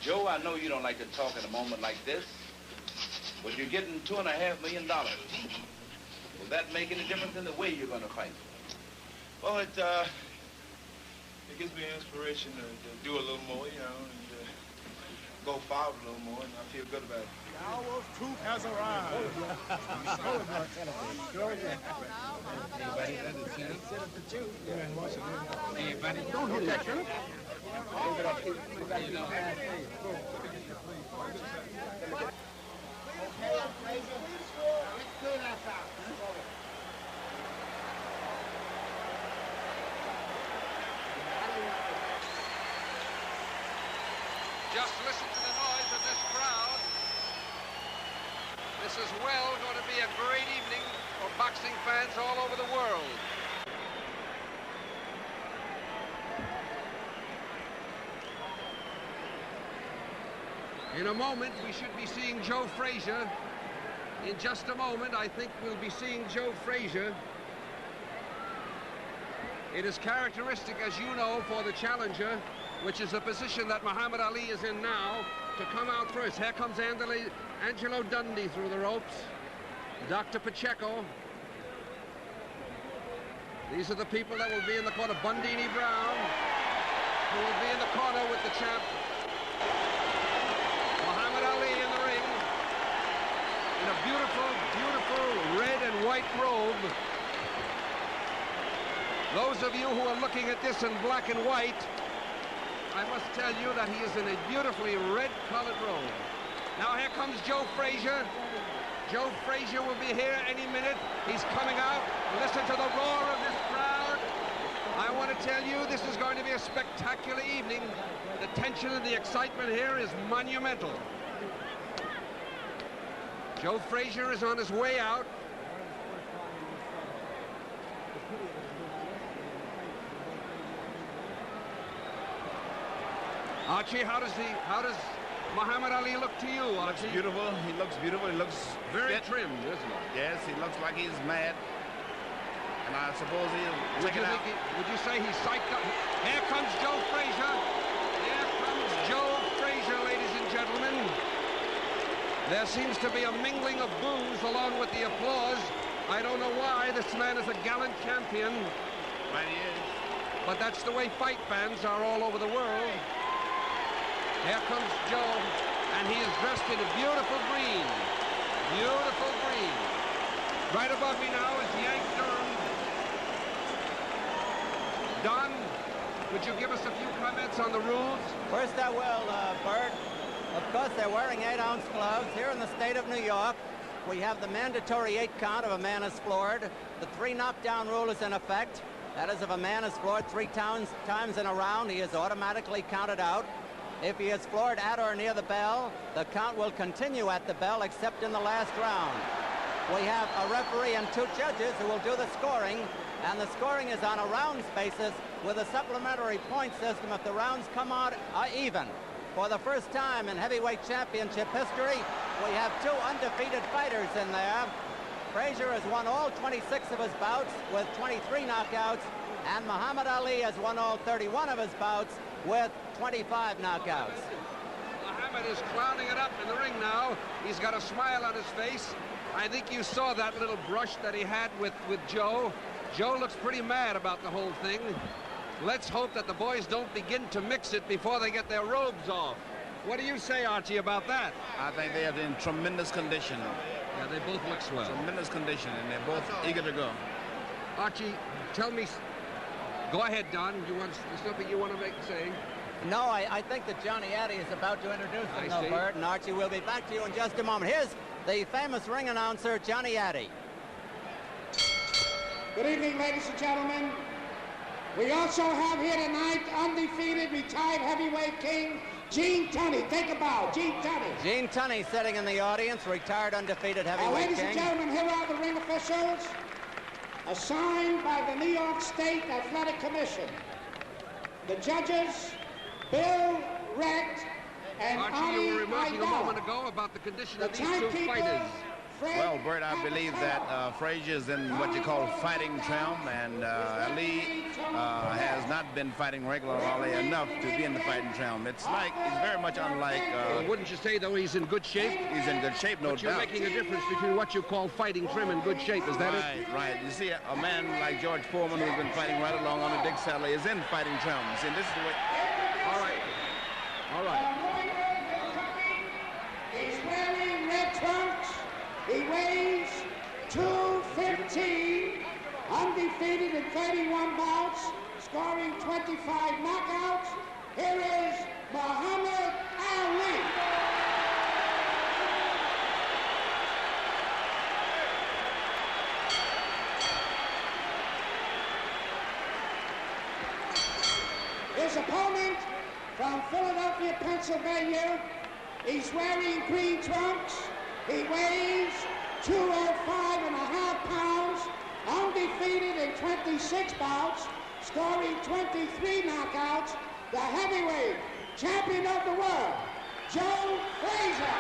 Joe, I know you don't like to talk at a moment like this, but you're getting $2.5 million. Will that make any difference in the way you're going to fight? Well, it gives me inspiration to do a little more, you know, and go forward a little more, and I feel good about it. The hour of truth has arrived. Hey, buddy. Don't hit that shirt. Just listen to the noise of this crowd. This is well going to be a great evening for boxing fans all over the world. In a moment, we should be seeing Joe Frazier. In just a moment, I think we'll be seeing Joe Frazier. It is characteristic, as you know, for the challenger, which is the position that Mofhammed Ali is in now, to come out first. Here comes Angelo Dundee through the ropes. Dr. Pacheco. These are the people that will be in the corner. Bundini Brown, who will be in the corner with the champ. Mofhammed Ali in the ring in a beautiful, beautiful red and white robe. Those of you who are looking at this in black and white, I must tell you that he is in a beautifully red-colored robe. Now here comes Joe Frazier. Joe Frazier will be here any minute. He's coming out. Listen to the roar of this crowd. I want to tell you, this is going to be a spectacular evening. The tension and the excitement here is monumental. Joe Frazier is on his way out. Archie, how does Mofhammed Ali look to you, Archie? Looks beautiful. He looks beautiful. He looks very fit. trimmed, isn't he? Yes, he looks like he's mad. And I suppose he'll check it out. Would you say he's psyched up? Here comes Joe Frazier. Here comes Joe Frazier, ladies and gentlemen. There seems to be a mingling of boos along with the applause. I don't know why. This man is a gallant champion. Right, he is. But that's the way fight fans are all over the world. Here comes Joe, and he is dressed in a beautiful green. Beautiful green. Right above me now is Yank Durham. Don, would you give us a few comments on the rules? First I will, Bert. Of course, they're wearing 8-ounce gloves. Here in the state of New York, we have the mandatory 8 count if a man is floored. The 3 knockdown rule is in effect. That is, if a man is floored 3 times in a round, he is automatically counted out. If he is floored at or near the bell, the count will continue at the bell except in the last round. We have a referee and 2 judges who will do the scoring, and the scoring is on a rounds basis with a supplementary point system if the rounds come out even. For the first time in heavyweight championship history, we have 2 undefeated fighters in there. Frazier has won all 26 of his bouts with 23 knockouts, and Mofhammed Ali has won all 31 of his bouts with 25 knockouts. Mofhammed is clowning it up in the ring now. He's got a smile on his face. I think you saw that little brush that he had with Joe. Joe looks pretty mad about the whole thing. Let's hope that the boys don't begin to mix it before they get their robes off. What do you say, Archie, about that? I think they are in tremendous condition. Yeah, they both look swell. Tremendous condition, and they're both eager to go. Archie, tell me. Go ahead, Don. There's something you want to say? No, I think that Johnny Addy is about to introduce him, Bert, and Archie will be back to you in just a moment. Here's the famous ring announcer, Johnny Addy. Good evening, ladies and gentlemen. We also have here tonight undefeated retired heavyweight king, Gene Tunney. Take a bow, Gene Tunney. Gene Tunney sitting in the audience, retired undefeated heavyweight king. Ladies and gentlemen, here are the ring officials assigned by the New York State Athletic Commission. The judges, Bill Rett and Archie, you were remarking a moment Idell. ago about the condition The of these 2 fighters. Well, Bert, I believe that Frazier is in what you call fighting trim, and Ali has not been fighting regularly enough to be in the fighting trim. It's like, he's very much unlike... wouldn't you say, though, he's in good shape? He's in good shape, no doubt. But you're making a difference between what you call fighting trim and good shape, is that it? Right, right. You see, a man like George Foreman, who's been fighting right along on the Dick Sally, is in fighting trim. See, this is the way... All right. All right. He's wearing red trunks. He weighs 215, undefeated in 31 bouts, scoring 25 knockouts. Here is Mохамед Али. His opponent from Philadelphia, Pennsylvania, he's wearing green trunks. He weighs 205.5 pounds, undefeated in 26 bouts, scoring 23 knockouts, the heavyweight champion of the world, Joe Freizer.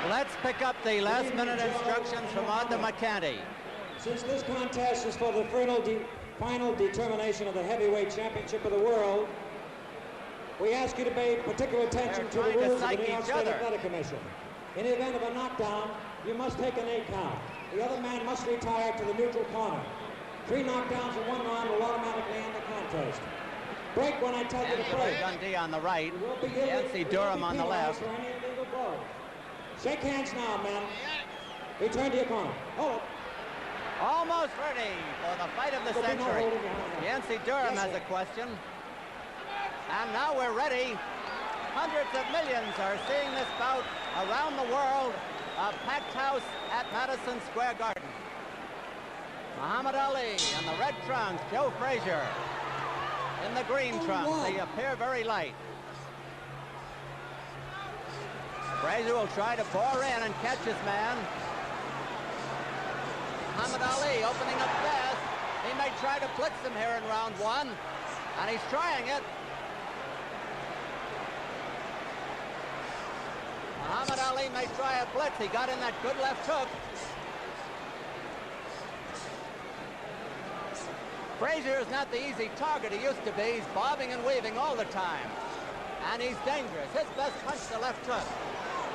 Let's pick up the last-minute instructions from Arthur McCanty. Since this contest is for the final determination of the heavyweight championship of the world, we ask you to pay particular attention to the rules of the New York State Athletic Commission. In the event of a knockdown, you must take an 8 count. The other man must retire to the neutral corner. 3 knockdowns in 1 round will automatically end the contest. Break when I tell you to break. Dundee on the right, Yancy Durham on the left. Shake hands now, men. Return to your corner. Hold it. Almost ready for the fight of the century. Yancy Durham has a question. And now we're ready. Hundreds of millions are seeing this bout around the world. A packed house at Madison Square Garden. Mохамед Ali in the red trunks, Joe Freizer in the green trunks. They appear very light. Frazier will try to bore in and catch his man. Mохамед Ali opening up fast. He may try to blitz him here in round 1, and he's trying it. Mохamed Ali may try a blitz. He got in that good left hook. Frazier is not the easy target he used to be. He's bobbing and weaving all the time. And he's dangerous. His best punch, the left hook.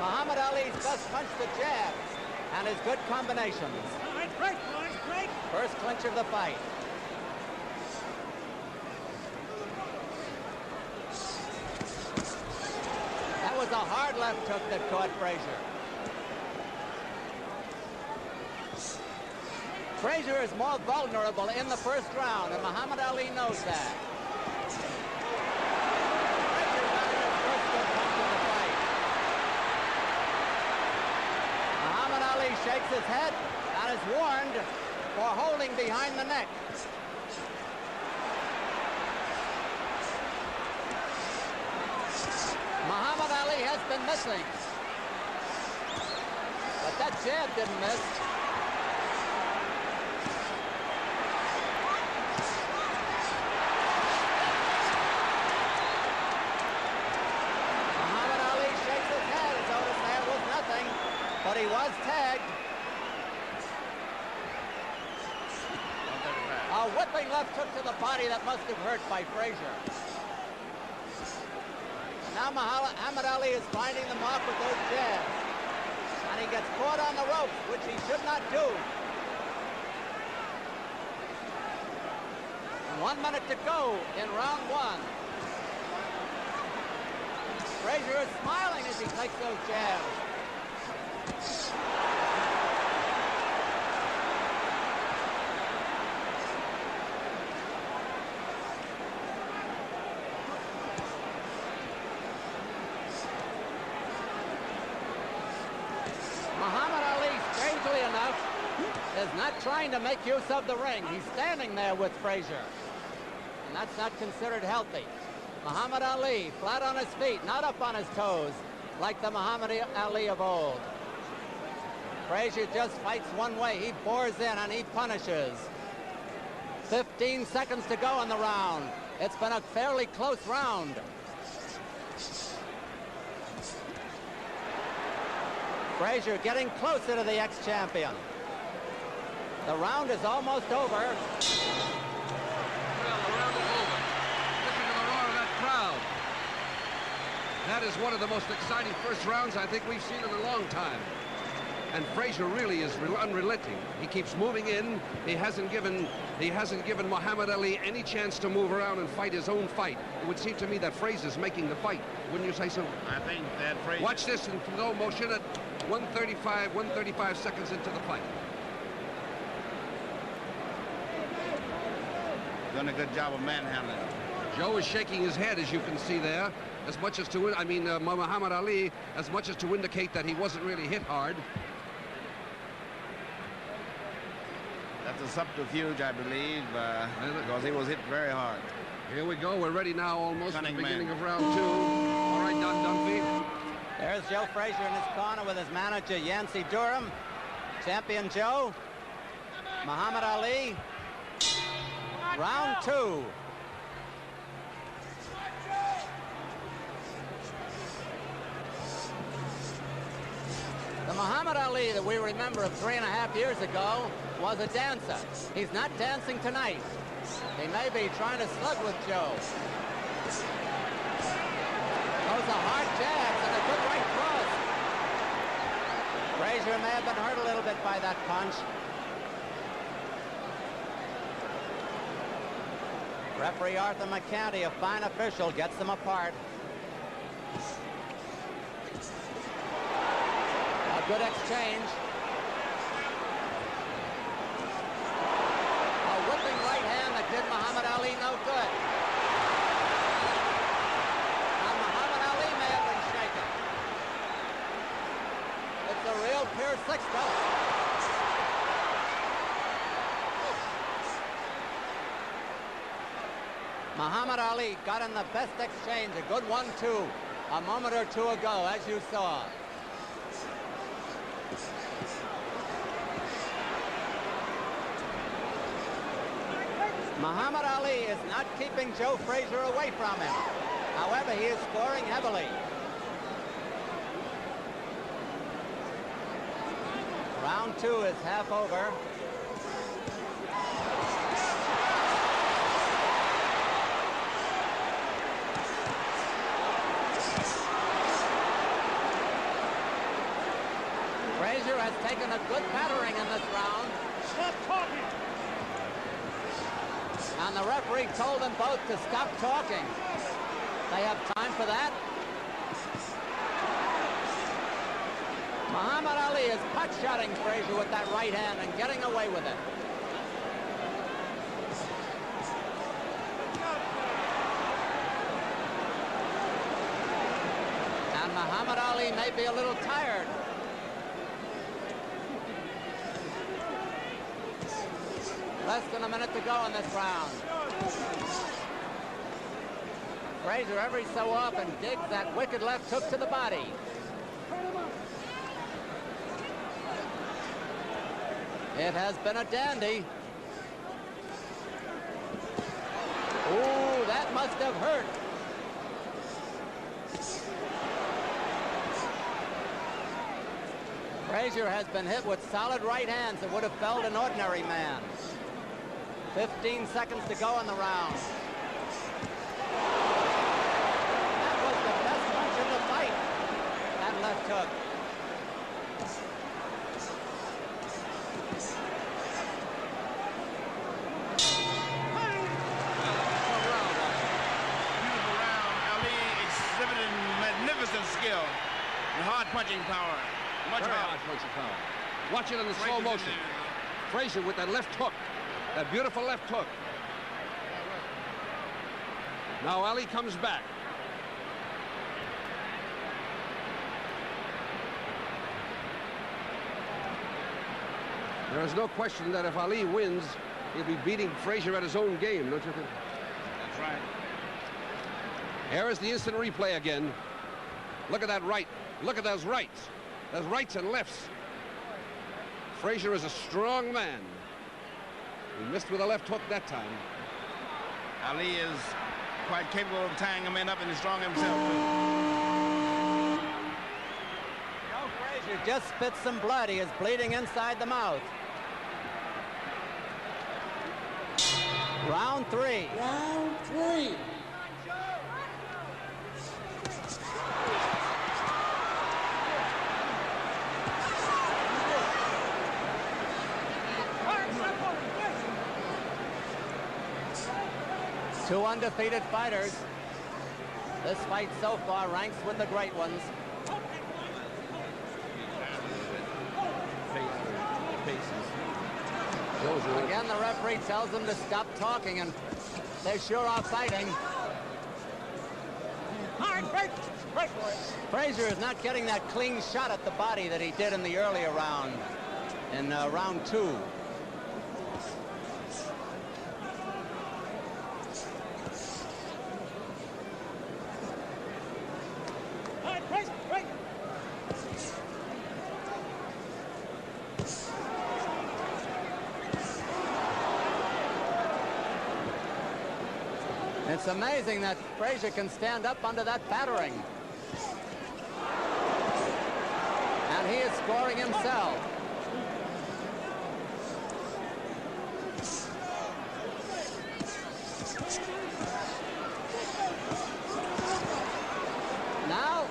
Mохамед Ali's best punch, the jab. And his good combinations. Break, boys, break. First clinch of the fight. That was a hard left hook that caught Frazier. Frazier is more vulnerable in the first round, and Mохамед Ali knows that. Frazier got in his first good punch of the fight. Mохamed Ali shakes his head and is warned for holding behind the neck. Mохamed Ali has been missing. But that jab didn't miss. Mохamed Ali shakes his head as though to say it was nothing, but he was tagged. A whipping left hook to the body that must have hurt by Frazier. Now Mохамед Ali is finding the mark with those jabs. And he gets caught on the ropes, which he should not do. 1 minute to go in round 1. Frazier is smiling as he takes those jabs. Mохamed Ali, strangely enough, is not trying to make use of the ring. He's standing there with Frazier. And that's not considered healthy. Mохамед Ali, flat on his feet, not up on his toes, like the Mохamed Ali of old. Frazier just fights one way. He bores in and he punishes. 15 seconds to go in the round. It's been a fairly close round. Frazier getting closer to the ex-champion. The round is almost over. Well, the round is over. Listen to the roar of that crowd. That is one of the most exciting first rounds I think we've seen in a long time. And Frazier really is unrelenting. He keeps moving in. He hasn't given Mохамед Али any chance to move around and fight his own fight. It would seem to me that Frazier's making the fight. Wouldn't you say so? I think that Frazier... Watch this in slow motion at 135 seconds into the fight. Done a good job of manhandling. Joe is shaking his head, as you can see there, as much as to, Mохамед Али, as much as to indicate that he wasn't really hit hard. That's a subterfuge, I believe, because he was hit very hard. Here we go. We're ready now, almost Cunning at the beginning man. of round 2. All right, Don Dunphy. There's Joe Frazier in his corner with his manager, Yancey Durham. Champion Joe. Mохамед Ali. Round 2. The Mохамед Ali that we remember of 3.5 years ago was a dancer. He's not dancing tonight. He may be trying to slug with Joe. Those are hard jabs and a good right cross. Frazier may have been hurt a little bit by that punch. Referee Arthur McCanty, a fine official, gets them apart. A good exchange. A whipping right hand that did Mохамед Ali no good. And Mохamed Ali may have been shaken. It's a real pure six-stroke. Mохамед Ali got in the best exchange, a good 1-2, a moment or two ago, as you saw. Mохamed Ali is not keeping Joe Frazier away from him. However, he is scoring heavily. Round 2 is half over. Frazier has taken a good battering in this round. Stop talking. And the referee told them both to stop talking. They have time for that. Mохamed Ali is pot-shotting Frazier with that right hand and getting away with it. And Mохamed Ali may be a little tired. Less than a minute to go in this round. Frazier every so often digs that wicked left hook to the body. It has been a dandy. Ooh, that must have hurt. Frazier has been hit with solid right hands that would have felled an ordinary man. 15 seconds to go in the round. That was the best punch in the fight. That left hook. Beautiful round. Ali exhibited magnificent skill and hard punching power. Much hard punching power. Watch it in the slow motion. Frazier with that left hook. That beautiful left hook. Now Ali comes back. There is no question that if Ali wins, he'll be beating Frazier at his own game, don't you think? That's right. Here is the instant replay again. Look at that right. Look at those rights. Those rights and lefts. Frazier is a strong man. He missed with a left hook that time. Ali is quite capable of tying him up, and he's strong himself. Joe Frazier just spit some blood. He is bleeding inside the mouth. Round 3. Round 3. Two undefeated fighters. This fight so far ranks with the great ones. Again, the referee tells them to stop talking, and they sure are fighting. Frazier is not getting that clean shot at the body that he did in the earlier round, in round 2. It's amazing that Frazier can stand up under that battering. And he is scoring himself. Now,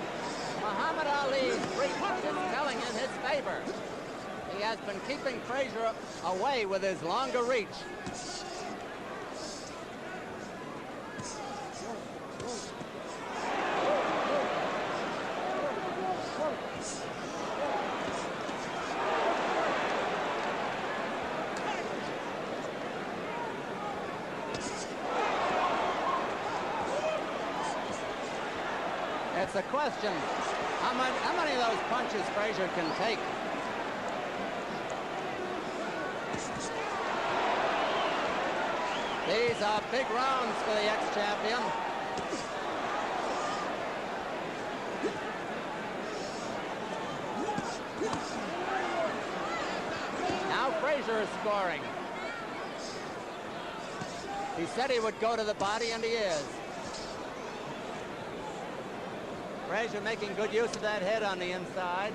Mохамед Ali's reach is telling in his favor. He has been keeping Frazier away with his longer reach. It's a question, how many of those punches Frazier can take? These are big rounds for the ex-champion. Now Frazier is scoring. He said he would go to the body, and he is. Frazier making good use of that head on the inside.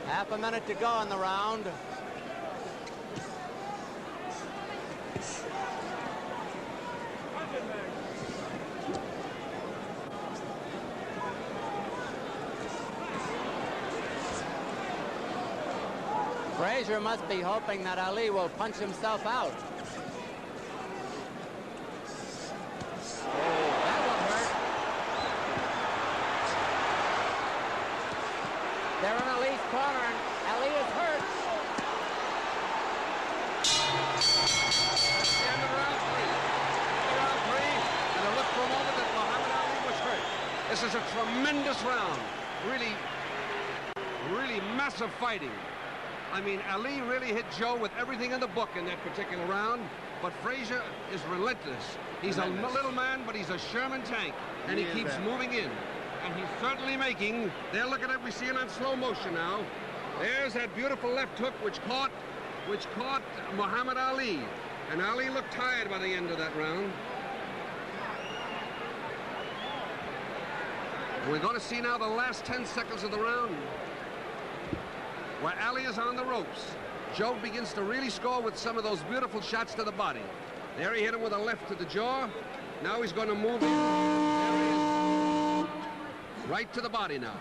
Half a minute to go in the round. Frazier must be hoping that Ali will punch himself out. They're in Ali's corner, and Ali is hurt. That's the end of round 3. Round 3, and it looked for a moment that Mохамед Ali was hurt. This is a tremendous round. Really massive fighting. I mean, Ali really hit Joe with everything in the book in that particular round, but Frazier is relentless. He's a little man, but he's a Sherman tank, and he keeps moving in. And he's certainly making, there, look at it, we see it on slow motion now. There's that beautiful left hook which caught Mохамед Ali. And Ali looked tired by the end of that round. We're going to see now the last 10 seconds of the round, where Ali is on the ropes. Joe begins to really score with some of those beautiful shots to the body. There he hit him with a left to the jaw. Now he's going to move in. There he is. Right to the body now.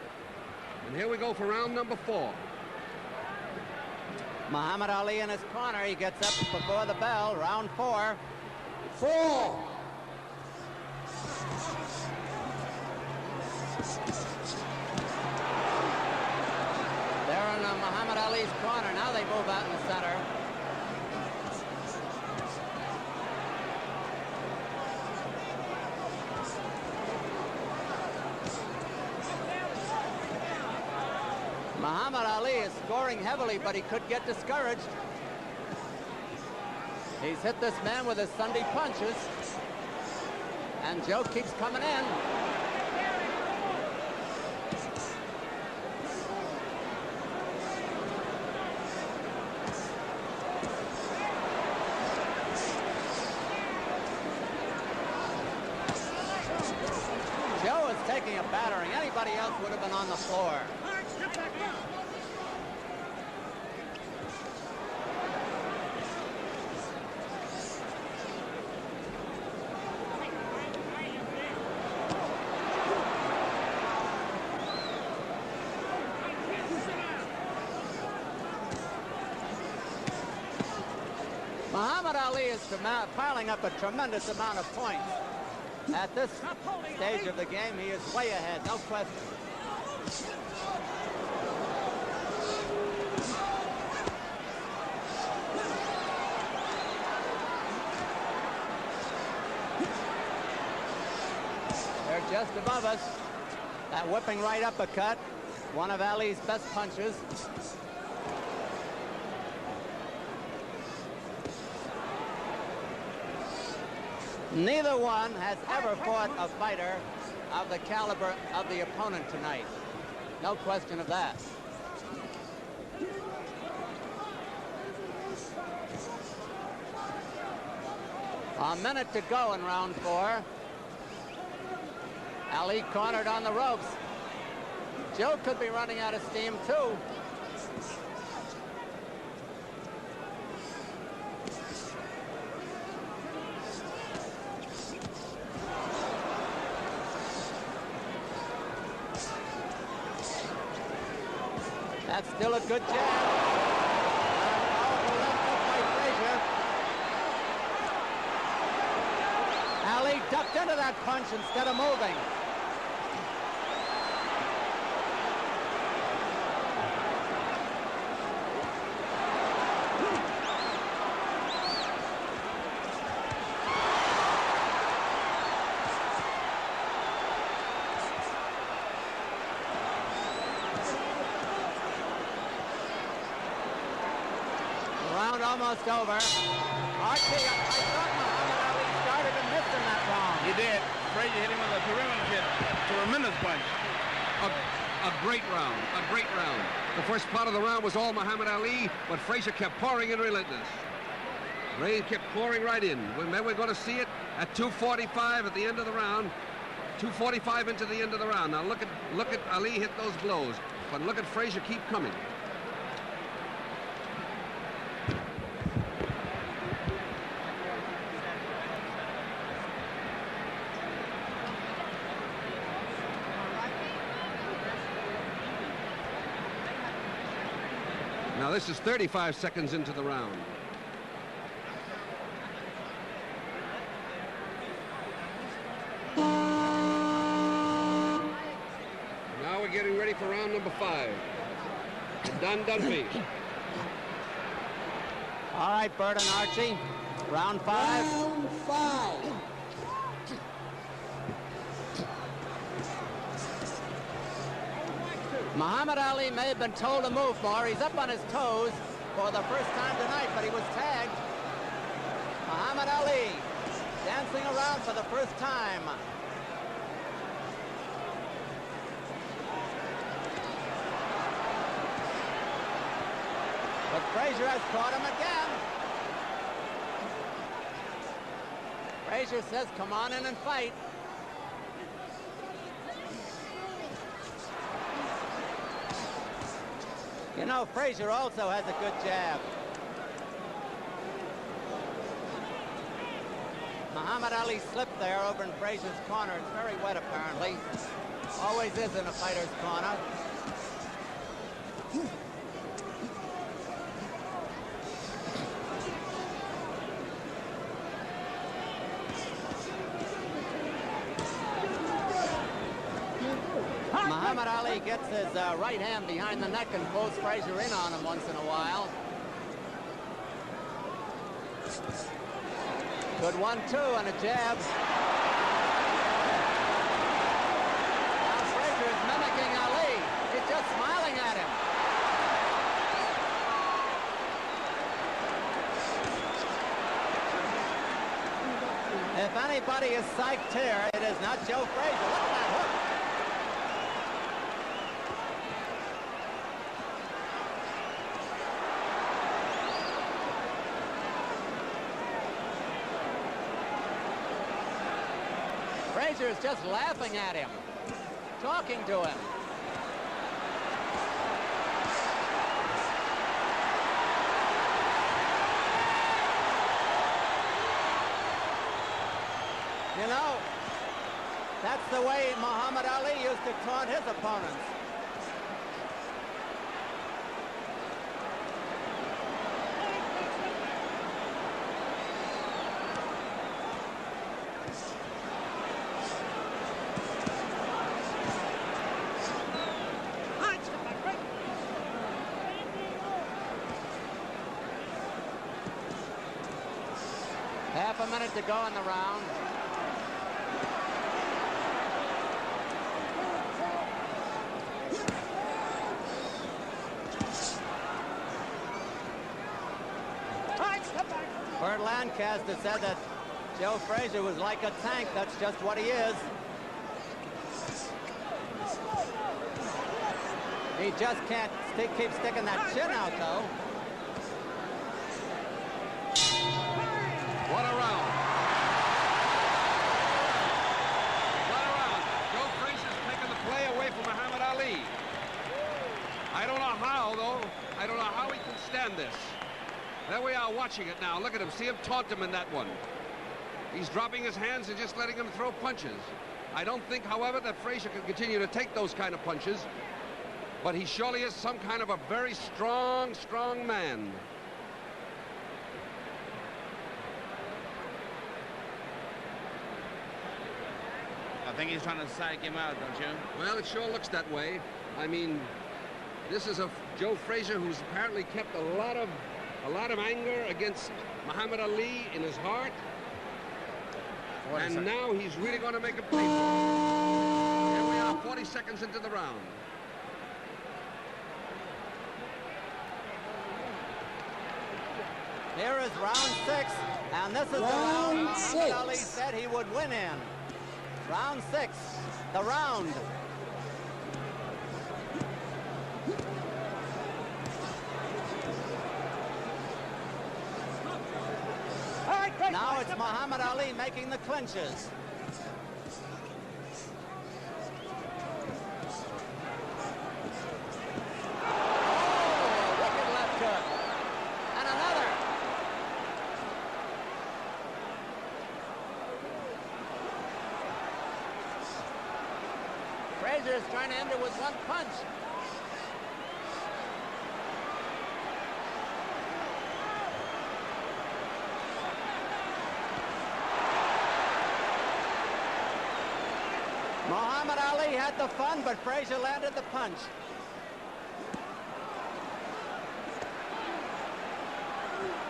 And here we go for round number 4. Mохамед Ali in his corner. He gets up before the bell. Round 4. 4. They're in Mохамед Ali's corner. Now they move out in the center. Mохamed Ali is scoring heavily, but he could get discouraged. He's hit this man with his Sunday punches, and Joe keeps coming in. would have been on the floor. Mofhammed Ali is piling up a tremendous amount of points. At this stage of the game, he is way ahead, no question. They're just above us. That whipping right uppercut, one of Ali's best punches. Neither one has ever fought a fighter of the caliber of the opponent tonight. No question of that. A minute to go in round 4. Ali cornered on the ropes. Joe could be running out of steam too. That's still a good jab. Powerful left hook by Frazier. Ali ducked into that punch instead of moving. Almost over. Archie, I thought Mofhammed Ali started and missed in that round. He did. Frazier hit him with a tremendous punch. A great round, a great round. The first part of the round was all Mofhammed Ali, but Frazier kept pouring in relentless. Ray kept pouring right in. Then we're going to see it at 2:45 at the end of the round. 2:45 into the end of the round. Now look at Ali hit those blows, but look at Frazier keep coming. Now this is 35 seconds into the round. Now we're getting ready for round number 5. Done be. All right, Bert and Archie. Round 5. Round 5. Mofhammed Ali may have been told to move more. He's up on his toes for the first time tonight, but he was tagged. Mofhammed Ali dancing around for the first time. But Frazier has caught him again. Frazier says, come on in and fight. You know, Frazier also has a good jab. Mofhammed Ali slipped there over in Frazier's corner. It's very wet, apparently. Always is in a fighter's corner. Mofhammed Ali gets his right hand behind the neck and pulls Frazier in on him once in a while. Good 1-2 and a jab. Now Frazier is mimicking Ali. He's just smiling at him. If anybody is psyched here, it is not Joe Freizer. Look at that hook. Frazier is just laughing at him, talking to him. You know, that's the way Muhammad Ali used to taunt his opponents. Half a minute to go in the round. Bert Lancaster said that Joe Frazier was like a tank. That's just what he is. He just can't keep sticking that chin out, though. What a round. What a round. Joe Frazier's taking the play away from Muhammad Ali. I don't know how, though. I don't know how he can stand this. There we are watching it now. Look at him. See him taunt him in that one. He's dropping his hands and just letting him throw punches. I don't think, however, that Frazier can continue to take those kind of punches. But he surely is some kind of a very strong, strong man. I think he's trying to psych him out, don't you? Well, it sure looks that way. I mean, this is a Joe Frazier who's apparently kept a lot of anger against Muhammad Ali in his heart. And now he's really going to make a play for him. Here we are, 40 seconds into the round. Here is round 6, and this is the round Muhammad Ali said he would win in. Round 6, the round. Now it's Muhammad Ali making the clinches. Oh, wicked left hook. And another. Frazier is trying to end it with one punch. Muhammad Ali had the fun, but Frazier landed the punch.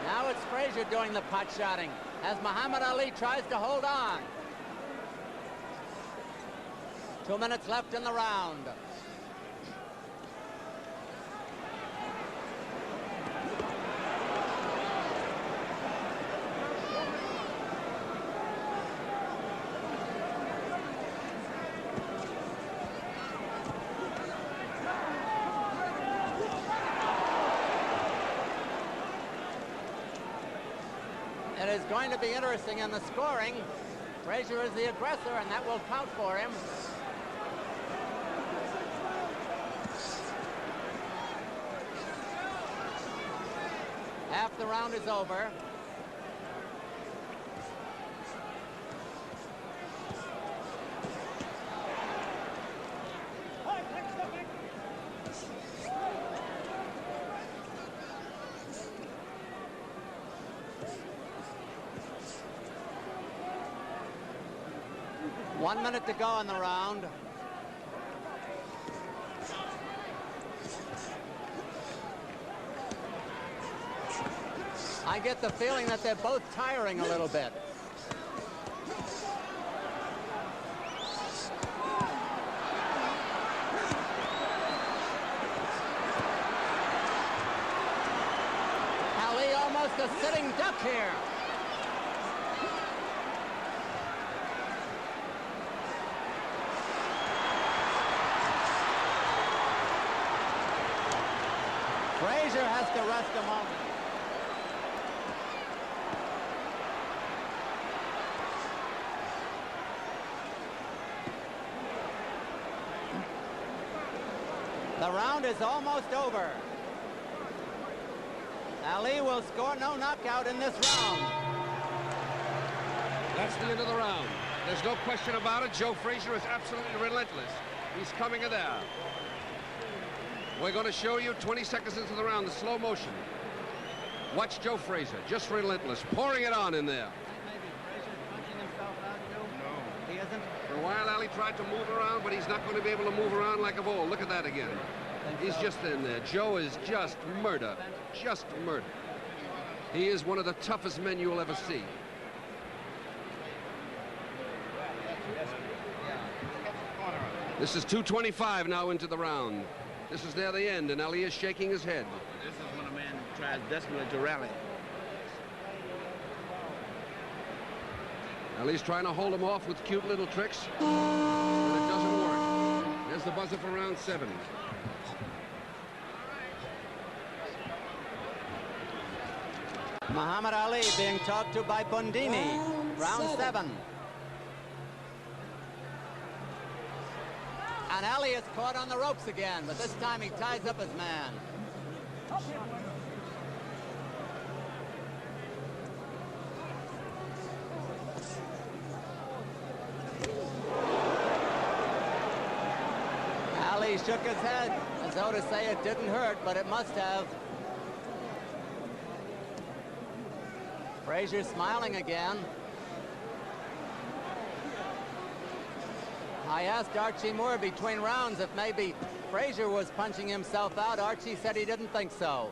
Now it's Frazier doing the pot shotting as Muhammad Ali tries to hold on. 2 minutes left in the round. It is going to be interesting in the scoring. Frazier is the aggressor, and that will count for him. Half the round is over. One minute to go in the round. I get the feeling that they're both tiring a little bit. Ali almost a sitting duck here. Frazier has to rest a moment. The round is almost over. Ali will score no knockout in this round. That's the end of the round. There's no question about it. Joe Freizer is absolutely relentless. He's coming there. We're going to show you 20 seconds into the round, the slow motion. Watch Joe Freizer, just relentless, pouring it on in there. Maybe Frazier's punching himself out, Joe? No. He isn't? For a while, Ali tried to move around, but he's not going to be able to move around like of old. Look at that again. He's just in there. Joe is just murder. Just murder. He is one of the toughest men you will ever see. This is 2:25 now into the round. This is near the end, and Ali is shaking his head. This is when a man tries desperately to rally. Ali's trying to hold him off with cute little tricks, but it doesn't work. There's the buzzer for round 7. Mofhammed Ali being talked to by Bundini. Round 7. And Ali is caught on the ropes again, but this time he ties up his man. Ali shook his head as though to say it didn't hurt, but it must have. Frazier smiling again. I asked Archie Moore between rounds if maybe Frazier was punching himself out. Archie said he didn't think so.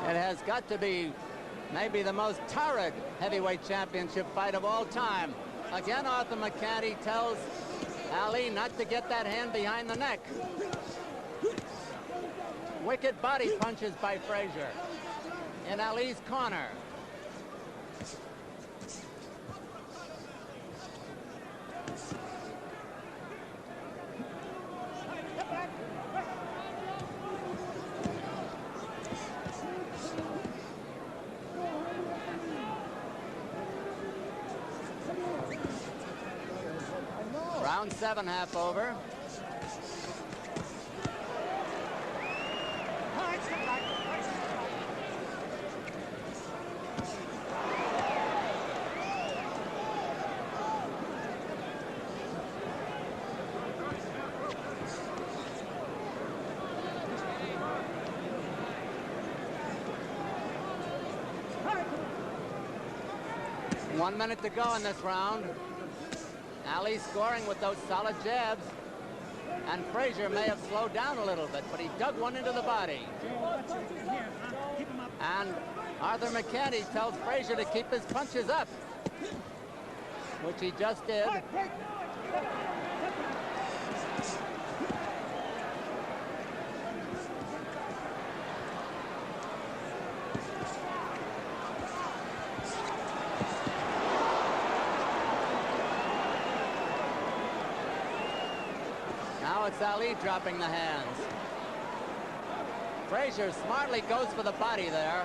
It has got to be maybe the most torrid heavyweight championship fight of all time. Again, Arthur McCanty tells Ali not to get that hand behind the neck. Wicked body punches by Frazier in Ali's corner. Round 7, half over. One minute to go in this round. Ali scoring with those solid jabs. And Frazier may have slowed down a little bit, but he dug one into the body. And Arthur McCanty tells Frazier to keep his punches up, which he just did. Now it's Ali dropping the hands. Frazier smartly goes for the body there.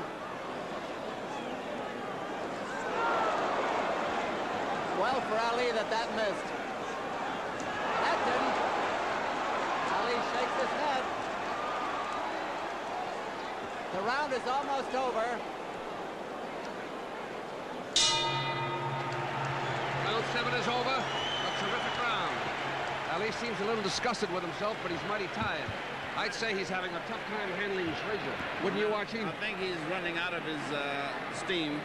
Well for Ali that missed. That didn't. Ali shakes his head. The round is almost over. Round 7 is over. A terrific round. Ali seems a little disgusted with himself, but he's mighty tired. I'd say he's having a tough time handling Frazier. Wouldn't you, Archie? I think he's running out of his steam.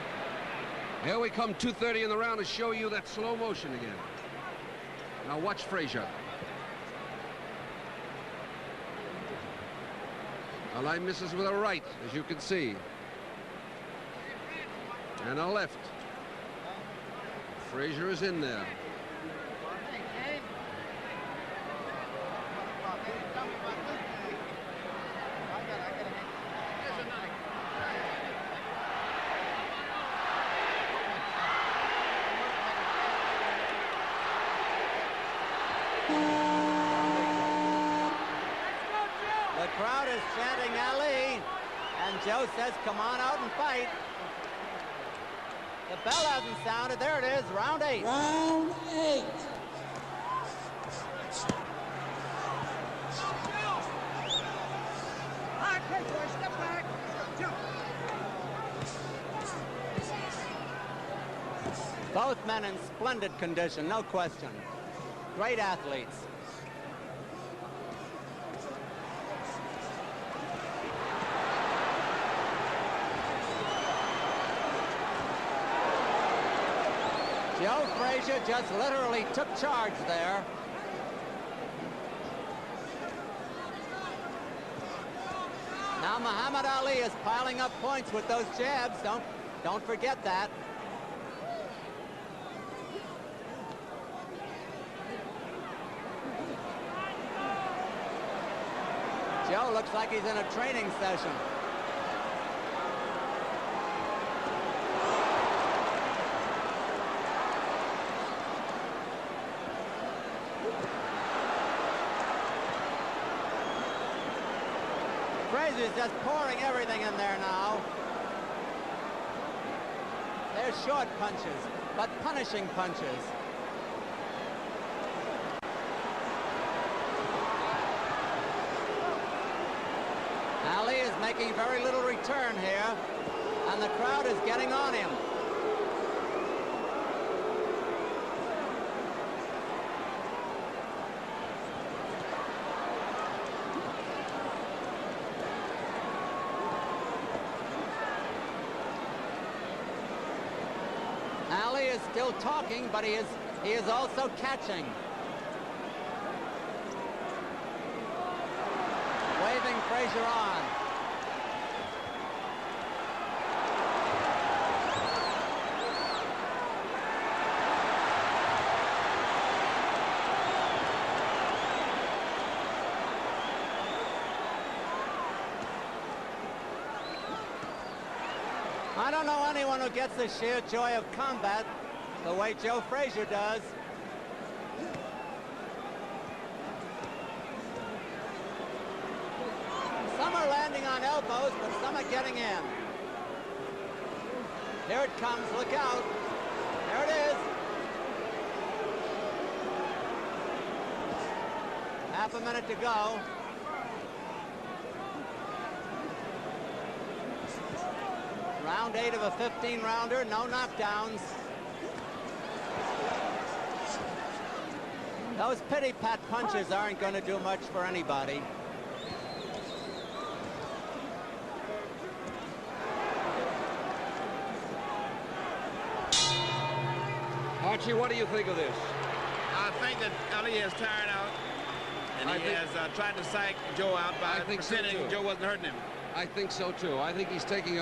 Here we come, 2:30 in the round to show you that slow motion again. Now watch Frazier. Ali misses with a right, as you can see. And a left. Frazier is in there. The crowd is chanting Ali, and Joe says, come on out and fight. The bell hasn't sounded. There it is, round 8. Round 8. Both men in splendid condition, no question. Great athletes. Joe Frazier just literally took charge there. Now Mохамед Али is piling up points with those jabs. Don't forget that. Joe looks like he's in a training session. Frazier's just pouring everything in there now. They're short punches, but punishing punches. Ali is making very little return here, and the crowd is getting on him. Ali is still talking, but he is also catching. Waving Frazier on. I don't know anyone who gets the sheer joy of combat the way Joe Frazier does. Some are landing on elbows, but some are getting in. Here it comes, look out. There it is. Half a minute to go. Round 8 of a 15-rounder, no knockdowns. Those pity-pat punches aren't going to do much for anybody. Archie, what do you think of this? I think that Ali is tired out, and he has tried to psych Joe out by pretending Joe wasn't hurting him. I think so too. I think he's taking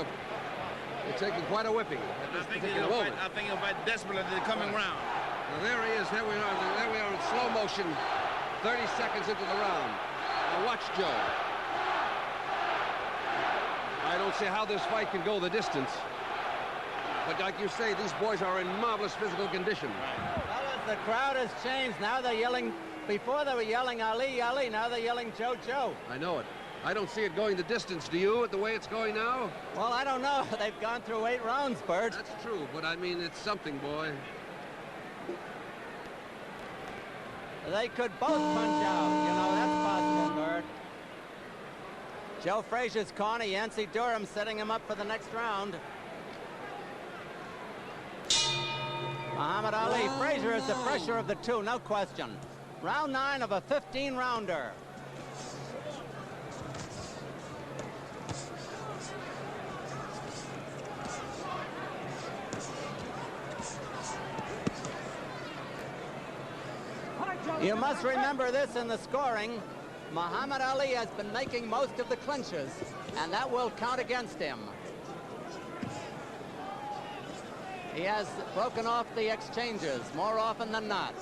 quite a whipping at this particular moment. I think he'll fight desperately in the coming round. Now there he is. There we are in slow motion, 30 seconds into the round. Now watch Joe. I don't see how this fight can go the distance. But like you say, these boys are in marvelous physical condition. Well, the crowd has changed. Now they're yelling. Before they were yelling Ali, Ali. Now they're yelling Joe, Joe. I know it. I don't see it going the distance. Do you, at the way it's going now? Well, I don't know. They've gone through 8 rounds, Bert. That's true, but I mean, it's something, boy. They could both punch out. You know, that's possible, Bert. Joe Frazier's corner, Yancey Durham setting him up for the next round. Mохамед Ali. Frazier is the fresher of the two, no question. Round 9 of a 15-rounder. You must remember this in the scoring. Mохамед Ali has been making most of the clinches, and that will count against him. He has broken off the exchanges more often than not.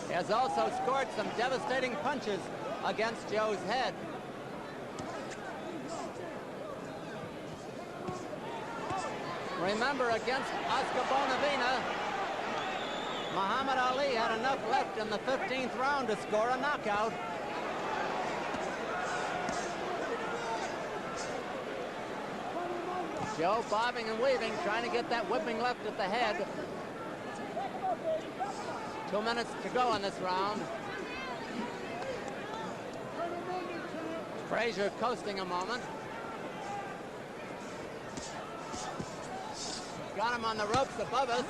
He has also scored some devastating punches against Joe's head. Remember, against Oscar Bonavena, Mохамед Ali had enough left in the 15th round to score a knockout. Joe bobbing and weaving, trying to get that whipping left at the head. 2 minutes to go in this round. Frazier coasting a moment. got him on the ropes above us.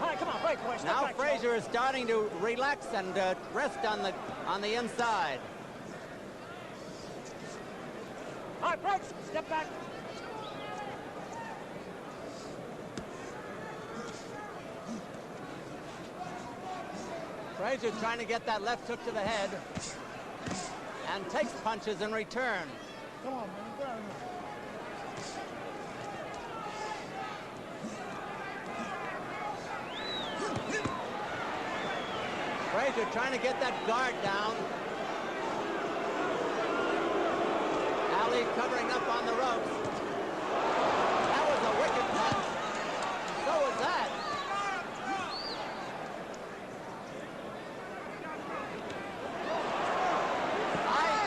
All right, come on, break, boys. Now Frazier is starting to relax and rest on the inside. All right, break. Step back. Frazier trying to get that left hook to the head and takes punches in return. Come on, man. Get out of here. Frazier trying to get that guard down. Ali covering up on the ropes. That was a wicked punch. So was that.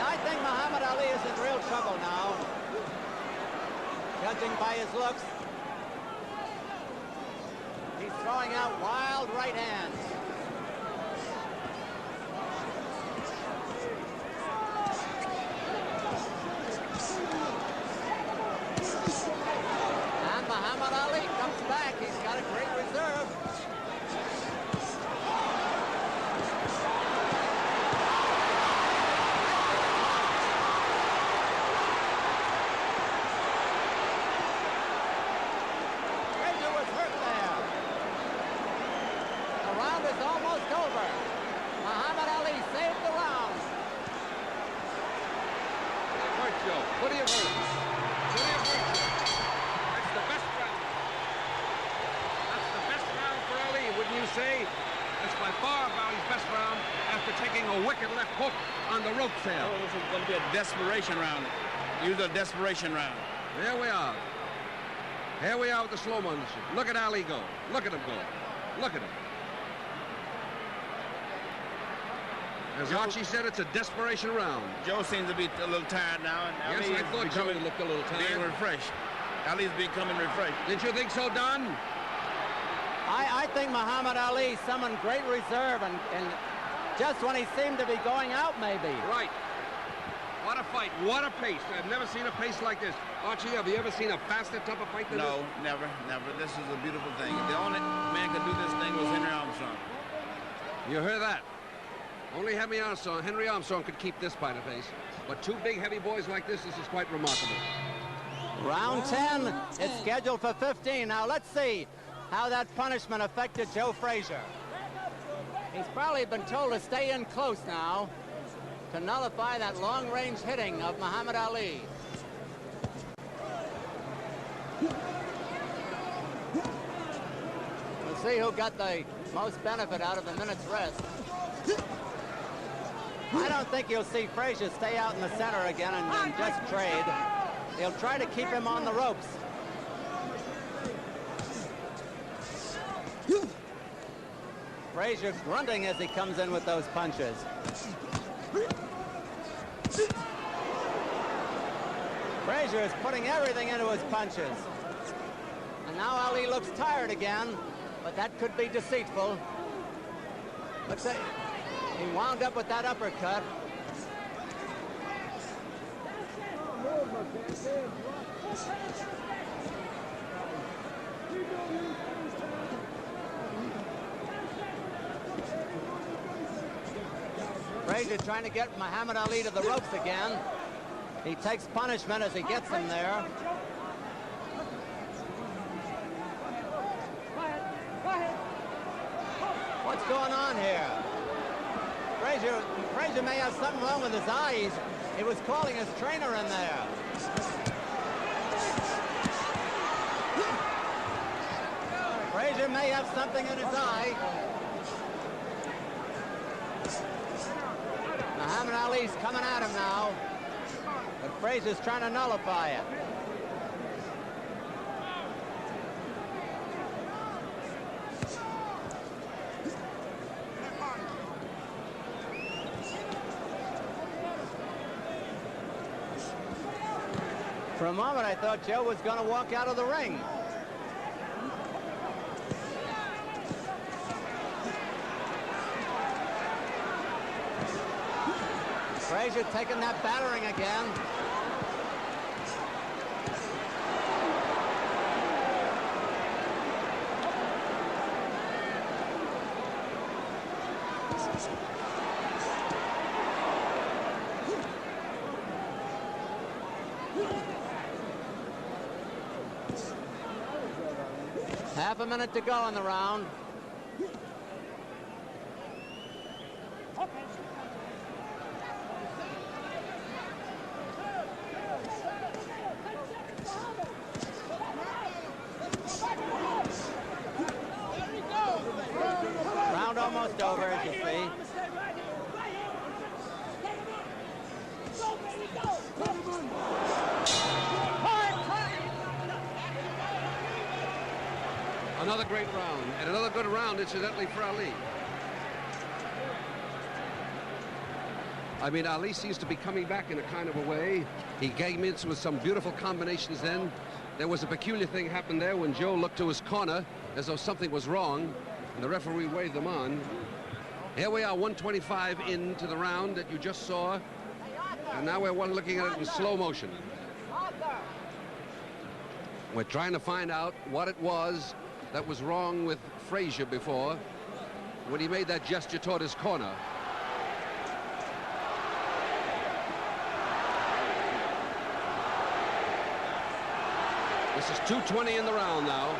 I think Mохамед Али is in real trouble now, judging by his looks. He's throwing out wild right hands. And Mохамед Али comes back. He's got a great reserve. Frazier was hurt there. The round is almost over. Mохамед Ali saved the round. Hurt, Joe. What do you hurt? What do you hurt, Joe? That's the best round. That's the best round for Ali, wouldn't you say? That's by far Ali's best round after taking a wicked left hook on the ropes there. Oh, this is going to be a desperation round. Use a desperation round. Here we are. Here we are with the slow motion. Look at Ali go. Look at him go. Look at him. As Archie said, it's a desperation round. Joe seems to be a little tired now, and Yes, Ali I thought Joe looked a little being tired. refreshed. Ali's becoming refreshed. Didn't you think so, Don? I think Mохамед Али summoned great reserve and just when he seemed to be going out, maybe. Right. What a fight. What a pace. I've never seen a pace like this. Archie, have you ever seen a faster type of fight than this? No, never. This is a beautiful thing. The only man could do this thing was Henry Armstrong. You heard that? Only Henry Armstrong could keep this by the pace. But two big heavy boys like this is quite remarkable. Round 10 is scheduled for 15. Now let's see how that punishment affected Joe Frazier. He's probably been told to stay in close now to nullify that long-range hitting of Mохамед Ali. We'll see who got the most benefit out of the minute's rest. I don't think you'll see Frazier stay out in the center again and just trade. He'll try to keep him on the ropes. Frazier grunting as he comes in with those punches. Frazier is putting everything into his punches. And now Ali looks tired again, but that could be deceitful. Looks like he wound up with that uppercut. Frazier trying to get Mохамед Али to the ropes again. He takes punishment as he gets him there. What's going on here? Frazier may have something wrong with his eyes. He was calling his trainer in there. Frazier may have something in his eye. Mохамед Ali's coming at him now, but Frazier's trying to nullify it. For a moment, I thought Joe was going to walk out of the ring. Frazier taking that battering again. Half a minute to go in the round. Round almost over, as you see. Another great round, and another good round, incidentally, for Ali. I mean, Ali seems to be coming back in a kind of a way. He came in with some beautiful combinations then. There was a peculiar thing happened there when Joe looked to his corner as though something was wrong, and the referee waved them on. Here we are, 125 into the round that you just saw, and now we're looking at it in slow motion. We're trying to find out what it was that was wrong with Frazier before when he made that gesture toward his corner. This is 2:20 in the round now.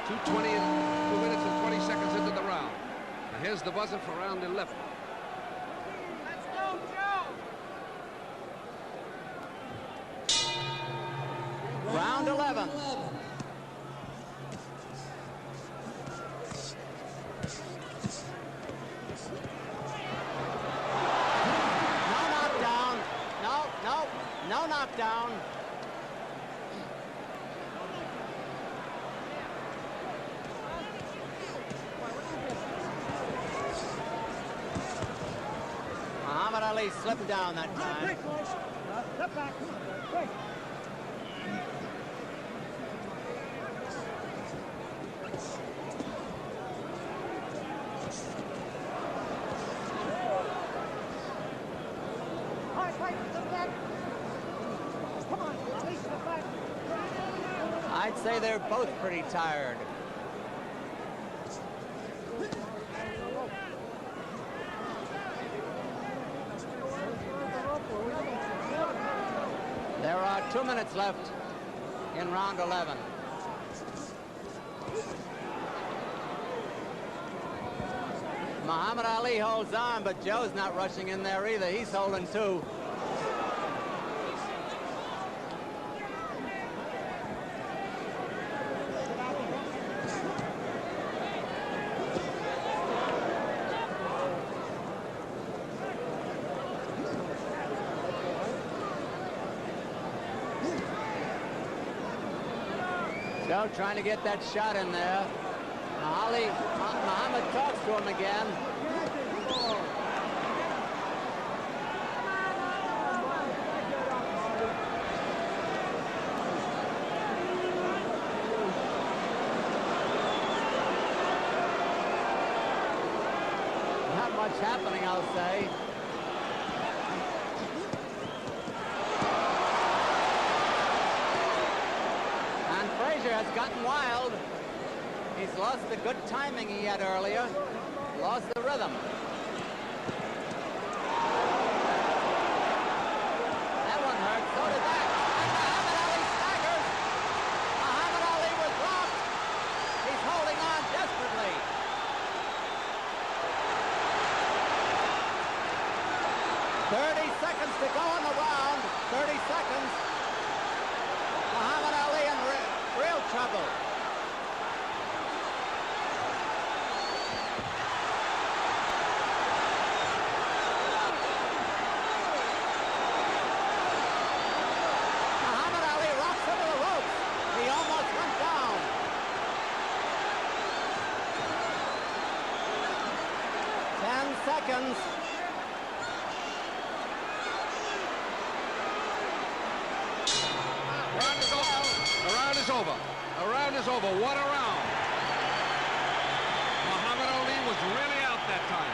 2:20 and 2 minutes and 20 seconds into the round. Now here's the buzzer for round 11. Let's go, Joe! Round 11. No knockdown. Muhammad Ali slipped down that time. Step back. Quick. I'd say they're both pretty tired. There are 2 minutes left in round 11. Muhammad Ali holds on, but Joe's not rushing in there either. He's holding too. Joe trying to get that shot in there. Muhammad talks to him again. Not much happening, I'll say. Frazier has gotten wild. He's lost the good timing he had earlier. Lost the rhythm. That one hurt. So did that. And Muhammad Ali staggers. Muhammad Ali was rocked. He's holding on desperately. Seconds to go in the round. 30 seconds. Muhammad Ali in real trouble. Muhammad Ali rocks into the ropes. He almost went down. Seconds. The round is over. The round is over. What a round. Muhammad Ali was really out that time.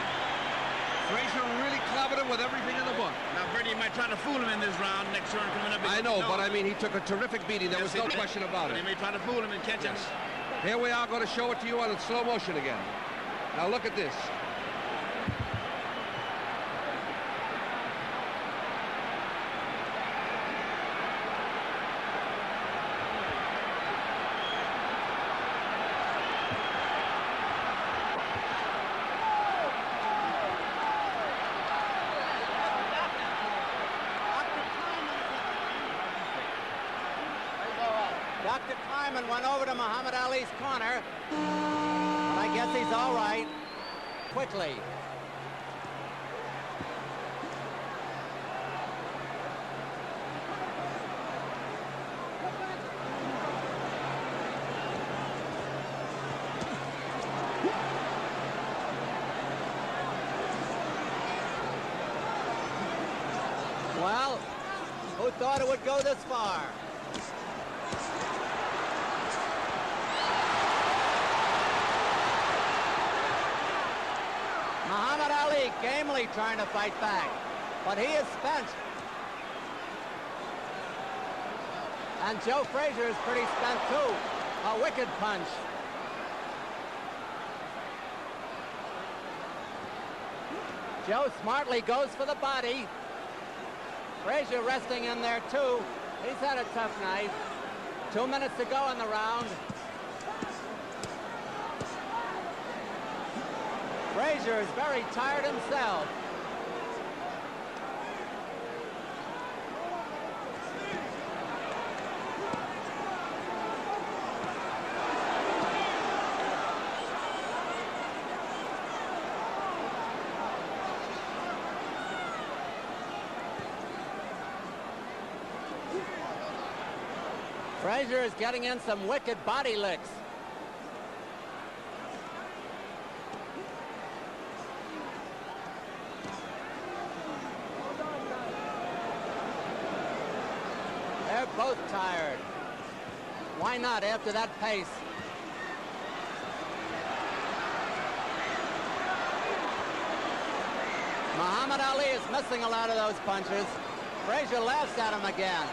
Frazier really clobbered him with everything in the book. Now, Bertie, you might try to fool him in this round. Next round coming up. I know, but I mean, he took a terrific beating. There was no question about it. He may try to fool him and catch him. Here we are going to show it to you on slow motion again. Now look at this. Dr. Kleiman went over to Muhammad Ali's corner. But I guess he's all right. Quickly. Well, who thought it would go this far? Muhammad Ali gamely trying to fight back, but he is spent. And Joe Frazier is pretty spent too. A wicked punch. Joe smartly goes for the body. Frazier resting in there too. He's had a tough night. 2 minutes to go in the round. Frazier is very tired himself. Frazier is getting in some wicked body licks. They're both tired. Why not after that pace? Muhammad Ali is missing a lot of those punches. Frazier laughs at him again.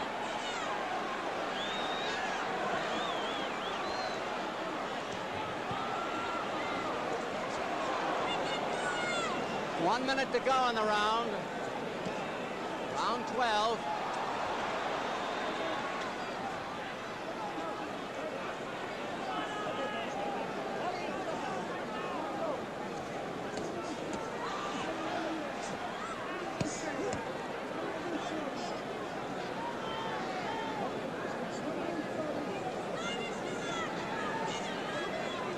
One minute to go in the round. Round 12.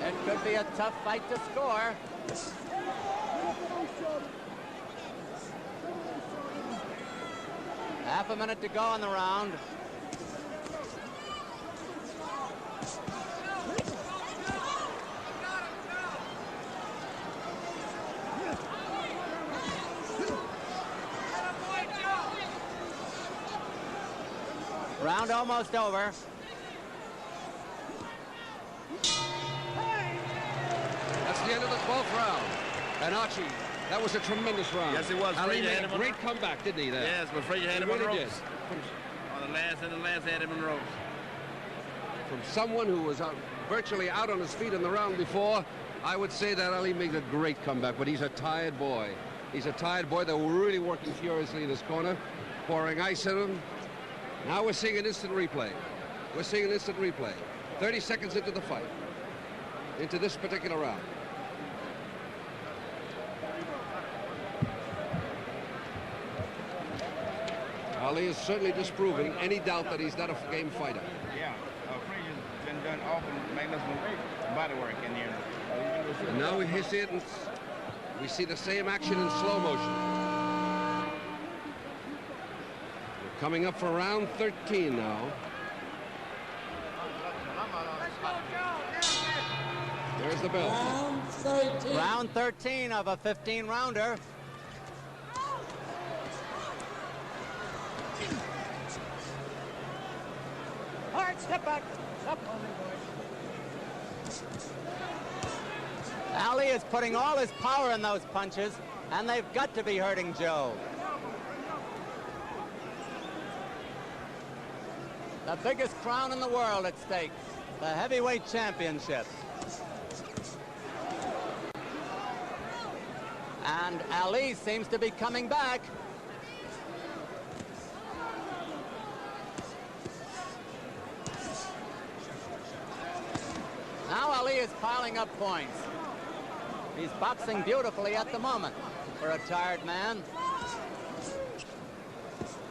It could be a tough fight to score. Half a minute to go in the round. Round almost over. That's the end of the 12th round. And Archie, that was a tremendous round. Yes, it was. Ali made a great comeback, didn't he, there? Yes, but Frazier had him on the ropes. On the last had him on the ropes. From someone who was virtually out on his feet in the round before, I would say that Ali made a great comeback, but he's a tired boy. He's a tired boy. They were really working furiously in his corner, pouring ice at him. Now we're seeing an instant replay. We're seeing an instant replay. 30 seconds into the fight, into this particular round. Ali is certainly disproving any doubt that he's not a game fighter. Yeah, Frazier's been done often magnificent body work in here. And now we see it, we see the same action in slow motion. We're coming up for round 13 now. There's the bell. Round 13. Round 13 of a 15-rounder. All right, step back. Step. Ali is putting all his power in those punches, and they've got to be hurting Joe. The biggest crown in the world at stake, the heavyweight championship. And Ali seems to be coming back. Now Ali is piling up points. He's boxing beautifully at the moment for a tired man.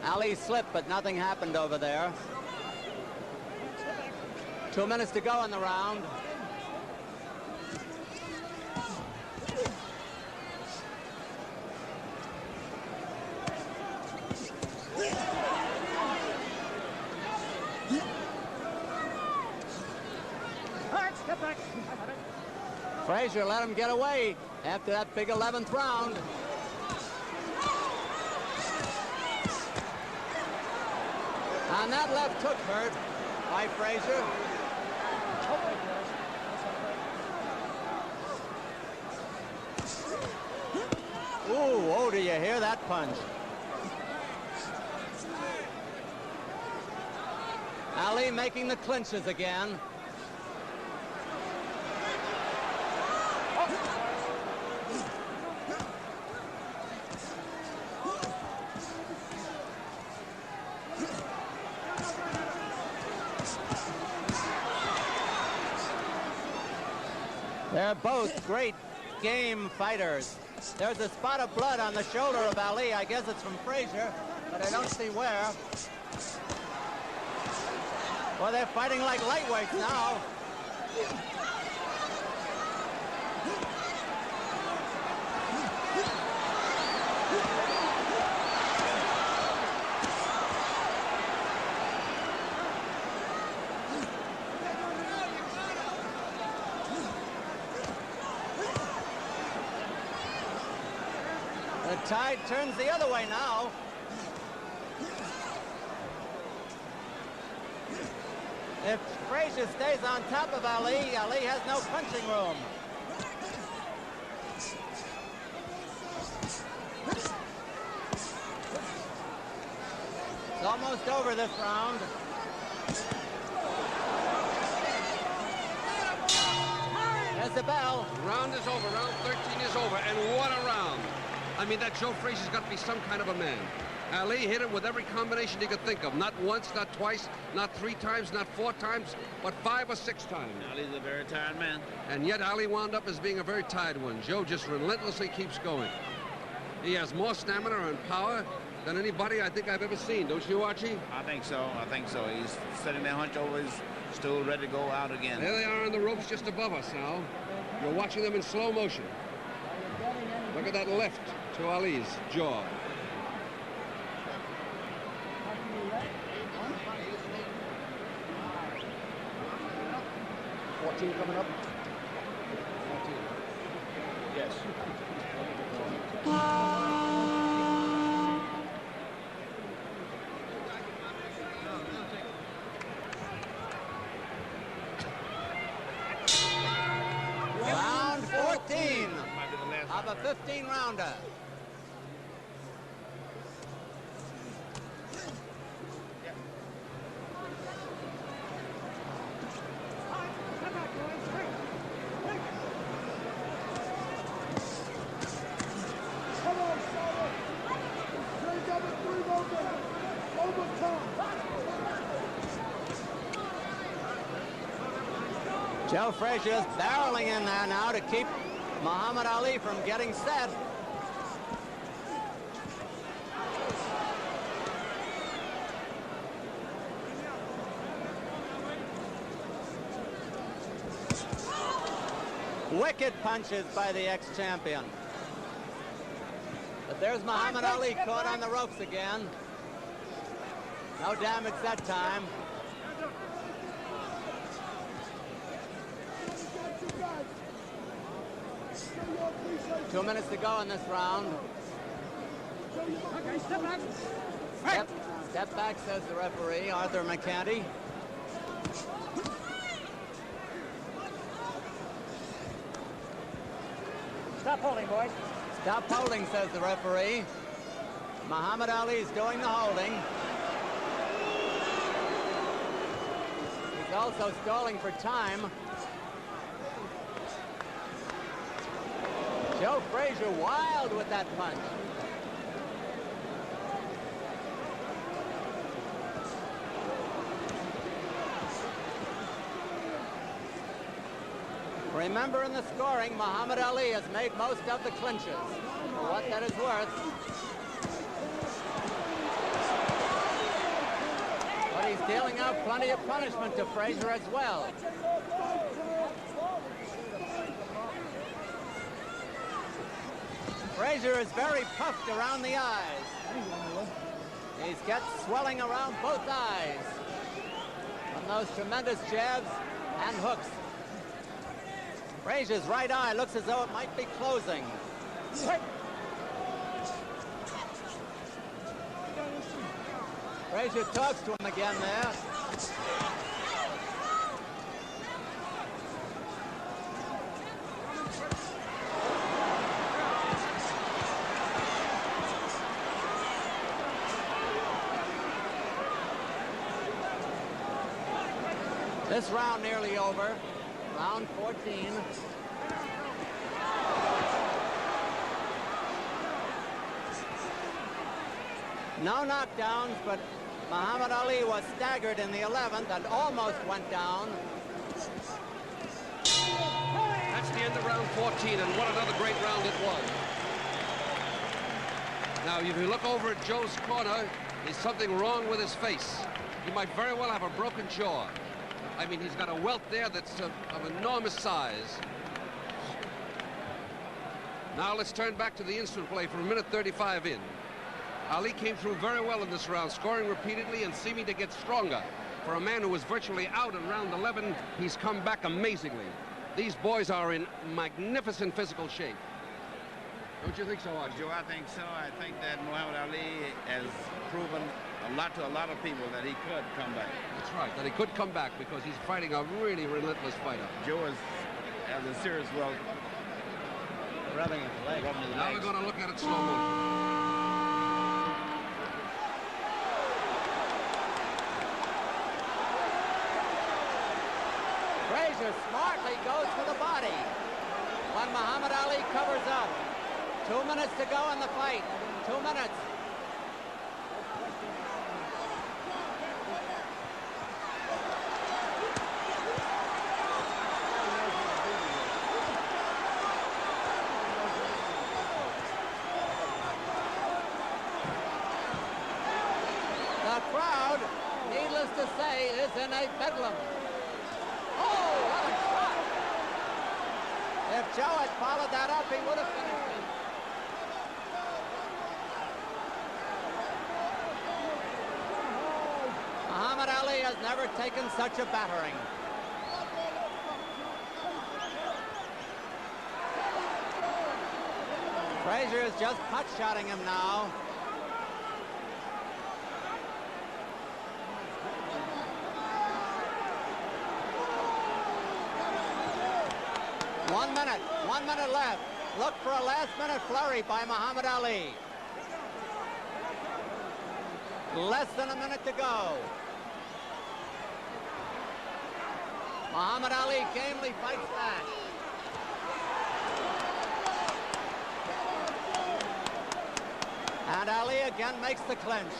Ali slipped, but nothing happened over there. 2 minutes to go in the round. Frazier let him get away after that big 11th round. And that left hook hurt by Frazier. Ooh, oh, do you hear that punch? Ali making the clinches again. They're both great game fighters. There's a spot of blood on the shoulder of Ali. I guess it's from Frazier, but I don't see where. Well, they're fighting like lightweights now. The tide turns the other way now. If Frazier stays on top of Ali, Ali has no punching room. It's almost over this round. There's the bell. Round is over. Round 13 is over. And what a round. I mean, that Joe Frazier's got to be some kind of a man. Ali hit him with every combination he could think of. Not once, not twice, not 3 times, not 4 times, but 5 or 6 times. Ali's a very tired man. And yet Ali wound up as being a very tired one. Joe just relentlessly keeps going. He has more stamina and power than anybody I think I've ever seen. Don't you, Archie? I think so. I think so. He's sitting there hunched over his stool, ready to go out again. There they are on the ropes just above us now. You're watching them in slow motion. Look at that left to Ali's jaw. Coming up. Yes. Round 14 of a 15-rounder. Joe Frazier is barreling in there now to keep Muhammad Ali from getting set. Wicked punches by the ex-champion. But there's Muhammad Ali caught on the ropes again. No damage that time. Two minutes to go in this round. Okay, step back. Step back, says the referee, Arthur McCanty. Stop holding, boys. Stop holding, says the referee. Muhammad Ali is doing the holding. He's also stalling for time. Joe Frazier wild with that punch. Remember, in the scoring, Muhammad Ali has made most of the clinches, for what that is worth. But he's dealing out plenty of punishment to Frazier as well. Frazier is very puffed around the eyes. He's got swelling around both eyes from those tremendous jabs and hooks. Frazier's right eye looks as though it might be closing. Frazier talks to him again there. This round nearly over. Round 14. No knockdowns, but Mохамед Али was staggered in the 11th and almost went down. That's the end of round 14, and what another great round it was. Now, if you look over at Joe's corner, there's something wrong with his face. He might very well have a broken jaw. I mean, he's got a welt there that's of enormous size. Now let's turn back to the instant play for a minute 35 in. Ali came through very well in this round, scoring repeatedly and seeming to get stronger. For a man who was virtually out in round 11, he's come back amazingly. These boys are in magnificent physical shape. Don't you think so, Archie? Joe, I think so. I think that Mохамед Али has proven a lot to a lot of people that he could come back. That's right, that he could come back because he's fighting a really relentless fighter. Joe has a serious well rubbing his leg. Now we're going to look at it slow motion. Frazier smartly goes for the body when Mохамед Али covers up. 2 minutes to go in the fight. 2 minutes. The crowd, needless to say, is in a bedlam. Oh, what a shot! If Joe had followed that up, he would have finished it. Mохамед Ali has never taken such a battering. Frazier is just pot-shotting him now. One minute left. Look for a last-minute flurry by Mохамед Али. Less than a minute to go. Mохамед Ali gamely fights back. And Ali again makes the clinch.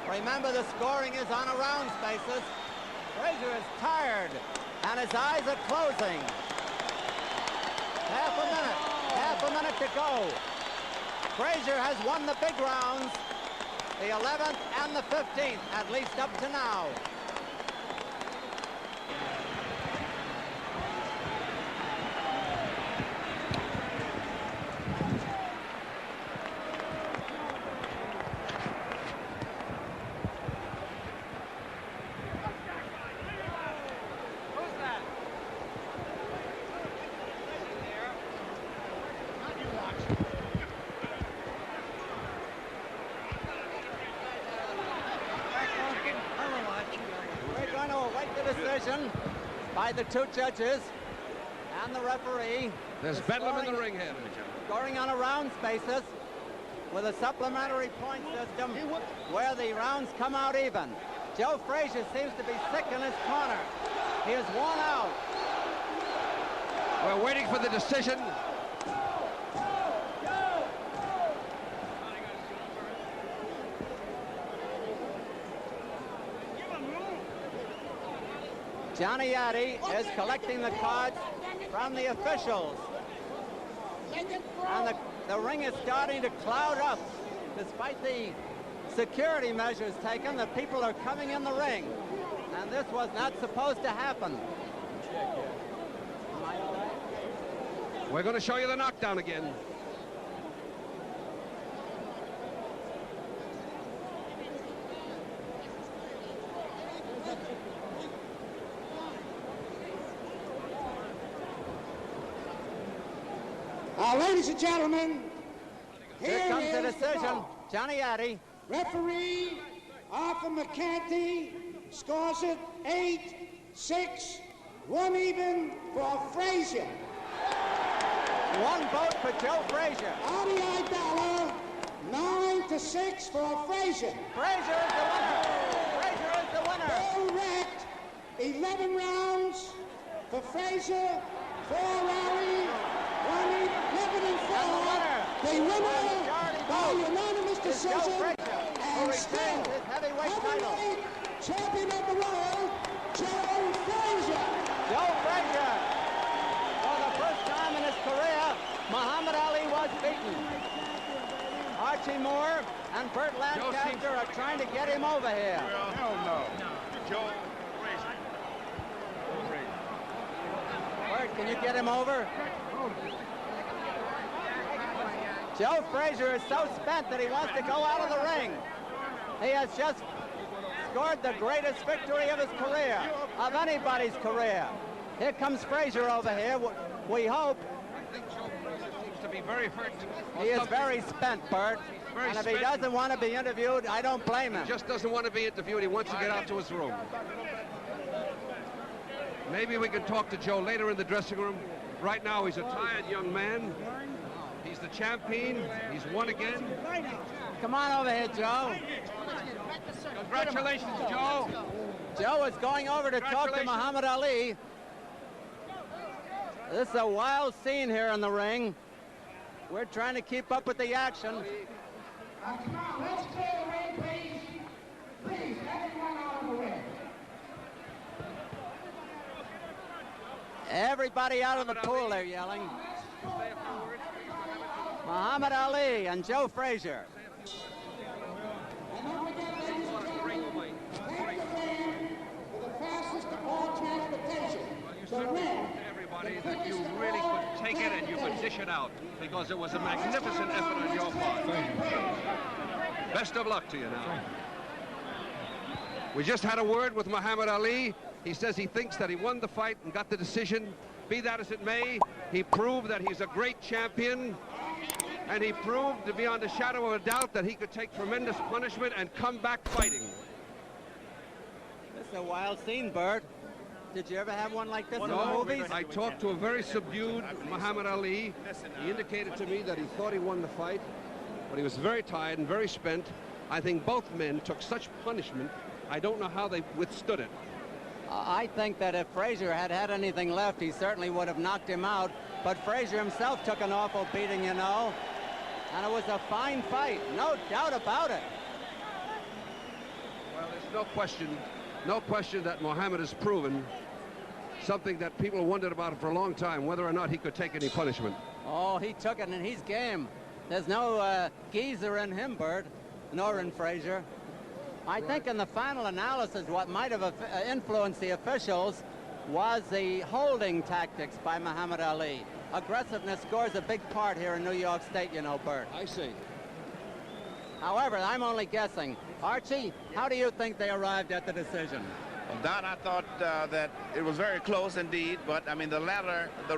Remember, the scoring is on a rounds basis. Frazier is tired, and his eyes are closing. Half a minute to go. Frazier has won the big rounds, the 11th and the 15th, at least up to now. By the two judges and the referee. There's bedlam in the ring here. Scoring on a rounds basis with a supplementary point system where the rounds come out even. Joe Frazier seems to be sick in his corner. He is worn out. We're waiting for the decision. Johnny Addy is collecting the cards from the officials. And the ring is starting to cloud up, despite the security measures taken. The people are coming in the ring. And this was not supposed to happen. We're going to show you the knockdown again. Ladies and gentlemen, here comes the decision. Johnny Addy. Referee Arthur McCarthy scores it 8-6, 1 even for Frazier. 1 vote for Joe Frazier. RDI dollar 9-6 for Frazier. Frazier is the winner. Frazier is the winner. All wrecked. 11 rounds for Frazier, 4 Ali, 11 and 4. The winner by unanimous decision and still heavyweight champion of the world, Joe Freizer. Joe Freizer. For the first time in his career, Mofhammed Ali was beaten. Archie Moore and Burt Lancaster are trying to get him over here. Hell no. Joe Freizer. Burt, can you get him over? Joe Freizer is so spent that he wants to go out of the ring. He has just scored the greatest victory of his career, of anybody's career. Here comes Frazier over here. We hope. I think Joe Freizer seems to be very hurt. He is very spent, Bert. And if he doesn't want to be interviewed, I don't blame him. He just doesn't want to be interviewed. He wants to get out to his room. Maybe we can talk to Joe later in the dressing room. Right now, he's a tired young man. He's the champion. He's won again. Come on over here, Joe. Congratulations, Joe. Joe is going over to talk to Mofhammed Ali. This is a wild scene here in the ring. We're trying to keep up with the action. Come on, let's clear the ring, please. Please, everyone out of the ring. Everybody out of the pool, they're yelling. Mofhammed Ali and Joe Frazier. And don't forget, ladies and gentlemen, take the ring for the fastest of all transportation. The ring. Everybody, that you really could take it and you could dish it out, because it was a magnificent effort on your part. Best of luck to you now. We just had a word with Mofhammed Ali. He says he thinks that he won the fight and got the decision. Be that as it may, he proved that he's a great champion, and he proved to beyond a shadow of a doubt that he could take tremendous punishment and come back fighting. This is a wild scene, Bert. Did you ever have one like this in the No, movies? I talked to a very subdued Mofhammed Ali. He indicated to me that he thought he won the fight, but he was very tired and very spent. I think both men took such punishment, I don't know how they withstood it. I think that if Frazier had had anything left, he certainly would have knocked him out. But Frazier himself took an awful beating, you know. And it was a fine fight, no doubt about it. Well, there's no question that Mofhammed has proven something that people wondered about for a long time, whether or not he could take any punishment. Oh, he took it, and he's game. There's no geezer in him, Bert, nor in Frazier. I think in the final analysis, what might have influenced the officials was the holding tactics by Mofhammed Ali. Aggressiveness scores a big part here in New York State, you know, Bert. I see. However, I'm only guessing. Archie, how do you think they arrived at the decision? Well, Don, I thought that it was very close indeed, but I mean the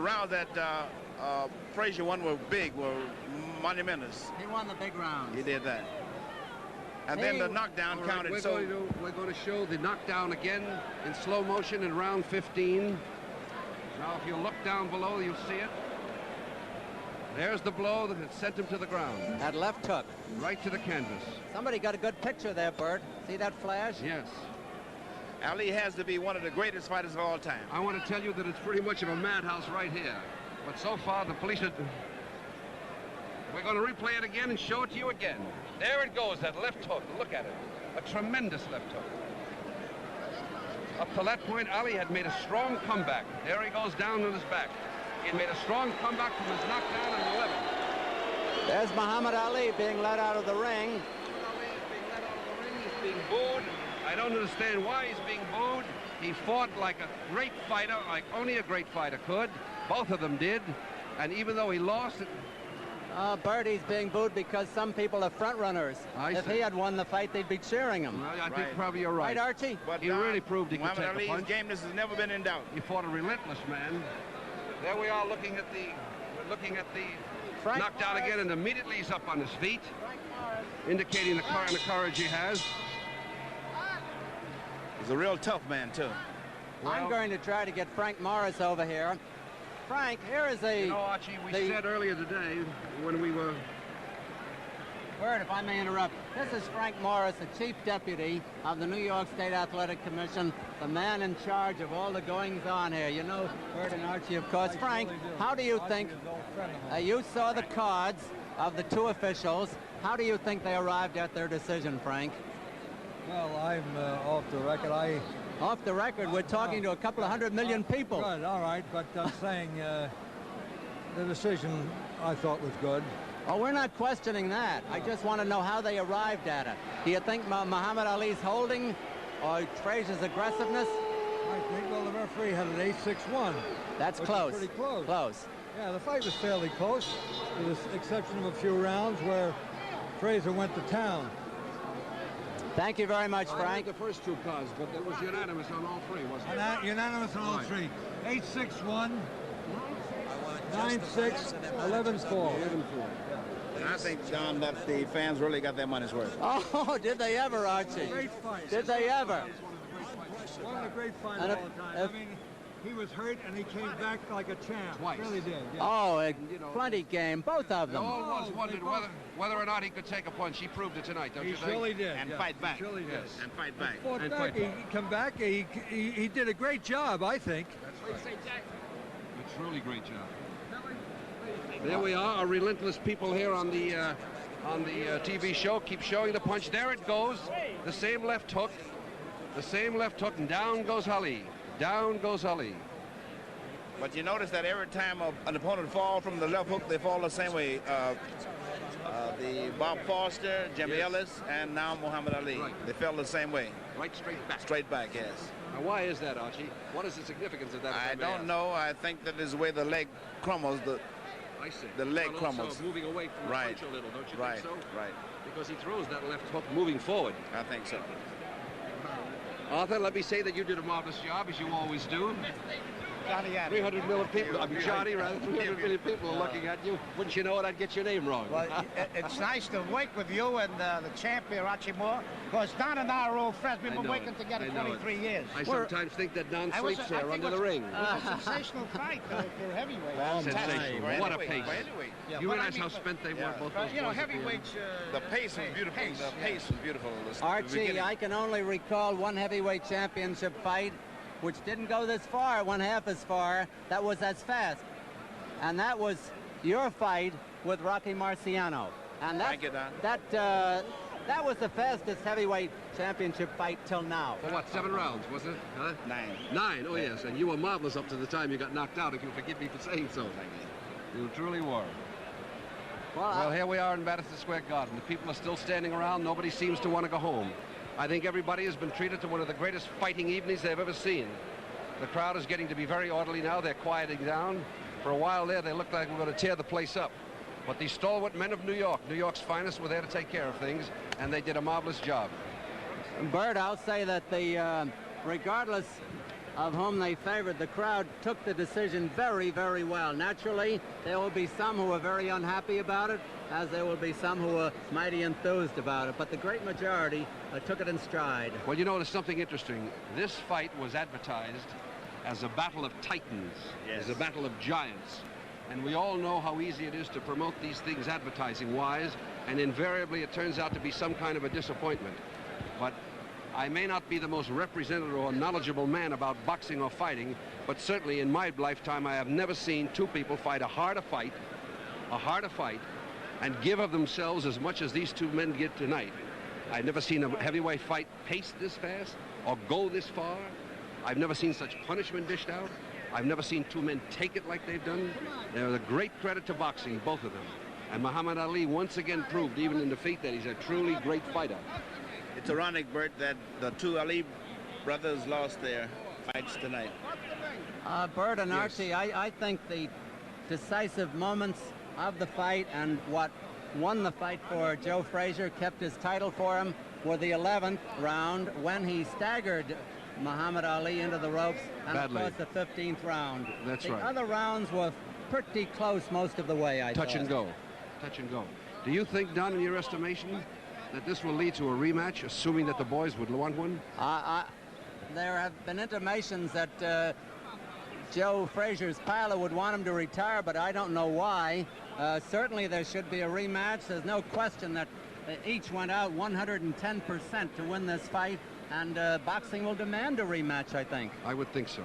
rounds that Frazier won were big, were monumentous. He won the big rounds. He did that. And then the knockdown counted. We're going to show the knockdown again in slow motion in round 15. Now, if you look down below, you'll see it. There's the blow that had sent him to the ground. That left hook. Right to the canvas. Somebody got a good picture there, Bert. See that flash? Yes. Ali has to be one of the greatest fighters of all time. I want to tell you that it's pretty much of a madhouse right here. But so far, the police are... We're going to replay it again and show it to you again. There it goes, that left hook. Look at it. A tremendous left hook. Up to that point, Ali had made a strong comeback. There he goes down on his back. He had made a strong comeback from his knockdown in 11. There's Mofhammed Ali being led out of the ring. Ali is being led out of booed. I don't understand why he's being booed. He fought like a great fighter, like only a great fighter could. Both of them did. And even though he lost it... Bert, he's being booed because some people are front runners. If he had won the fight, they'd be cheering him. Well, I think probably you're right. Right, Archie? But he really proved he could take a punch. Ali's gameness has never been in doubt. He fought a relentless man. There we are looking at the Frank knockdown again, and immediately he's up on his feet, indicating the kind of courage he has. He's a real tough man, too. Well, I'm going to try to get Frank Morris over here. Frank, here is a... You know, Archie, we said earlier today when we were... Bert, if I may interrupt, this is Frank Morris, the Chief Deputy of the New York State Athletic Commission, the man in charge of all the goings-on here. You know, Bert and Archie, of course. Frank, how do you think... you saw the cards of the two officials. How do you think they arrived at their decision, Frank? Well, I'm off the record. Off the record, we're talking to a couple of 100 million people. Good, all right, but I'm saying the decision I thought was good. Oh, we're not questioning that. I just want to know how they arrived at it. Do you think Muhammad Ali's holding or Frazier's aggressiveness? I think, well, the referee had an 8-6-1. That's close. Pretty close. Close. Yeah, the fight was fairly close, with the exception of a few rounds where Frazier went to town. Thank you very much, Frank. I heard the first two cards, but it was unanimous on all three, wasn't it? Unanimous on all three. 8-6-1, 9-6, 11-4. I think, John, that the fans really got their money's worth. Oh, did they ever, Archie? Great fight. Did they ever? One of the great fights all the time. I mean, he was hurt and he came back like a champ. Twice. Really did. Yeah. Oh, plenty game, both of them. All was wondered whether or not he could take a punch. He proved it tonight, don't you think? He surely did. And fight back. He surely did. Yes. And fight back. Fought back. He come back. He did a great job, I think. That's right. A truly great job. There we are, our relentless people here on the TV show. Keep showing the punch. There it goes. The same left hook. The same left hook, and down goes Ali. Down goes Ali. But you notice that every time an opponent falls from the left hook, they fall the same way. The Bob Foster, Jimmy Ellis, and now Muhammad Ali. Right. They fell the same way. Right, straight back. Straight back, yes. Now, why is that, Archie? What is the significance of that? I don't know. I think that is the way the leg crumbles. I see. The leg crumbles. Moving away from the punch a little, don't you think so? Right. Because he throws that left hook moving forward. I think so. Arthur, let me say that you did a marvelous job, as you always do. 300 million people, I mean Johnny, rather, 300 million people are looking at you. Wouldn't you know it, I'd get your name wrong. Well, it's nice to work with you and the champion, Archie Moore, because Don and I are old friends. We've been working together 23 years. I sometimes think that Don sleeps there under the ring. It was a sensational fight for heavyweights. Sensational. What a pace. Yeah, you realize how spent they were, both those boys? You know, heavyweights... the pace was beautiful. The pace was beautiful. Archie, I can only recall one heavyweight championship fight which didn't go this far, it went half as far, that was as fast. And that was your fight with Rocky Marciano. And that was the fastest heavyweight championship fight till now. For what, 7 rounds, was it? Huh? 9. 9, oh yes, and you were marvelous up to the time you got knocked out, if you'll forgive me for saying so. You truly were. Well, here we are in Madison Square Garden. The people are still standing around. Nobody seems to want to go home. I think everybody has been treated to one of the greatest fighting evenings they've ever seen. The crowd is getting to be very orderly now. They're quieting down. For a while there, they looked like we were going to tear the place up. But these stalwart men of New York, New York's finest, were there to take care of things, and they did a marvelous job. Bert, I'll say that regardless of whom they favored, the crowd took the decision very, very well. Naturally, there will be some who are very unhappy about it, as there will be some who are mighty enthused about it. But the great majority took it in stride. Well, you know, there's something interesting. This fight was advertised as a battle of titans, as a battle of giants. And we all know how easy it is to promote these things advertising-wise, and invariably it turns out to be some kind of a disappointment. But I may not be the most representative or knowledgeable man about boxing or fighting, but certainly in my lifetime I have never seen two people fight a harder fight, and give of themselves as much as these two men did tonight. I've never seen a heavyweight fight paced this fast or go this far. I've never seen such punishment dished out. I've never seen two men take it like they've done. They're a great credit to boxing, both of them. And Muhammad Ali once again proved, even in defeat, that he's a truly great fighter. It's ironic, Bert, that the two Ali brothers lost their fights tonight. Bert and Archie, I think the decisive moments of the fight and what won the fight for Joe Frazier, kept his title for him, were the 11th round when he staggered Muhammad Ali into the ropes, and badly. of course the 15th round. That's the right. The other rounds were pretty close most of the way, I Touch and go. Touch and go. Do you think, Don, in your estimation, that this will lead to a rematch, assuming that the boys would want one? There have been intimations that Joe Frazier's pilot would want him to retire, but I don't know why. Certainly there should be a rematch. There's no question that each went out 110% to win this fight, and boxing will demand a rematch, I think. I would think so.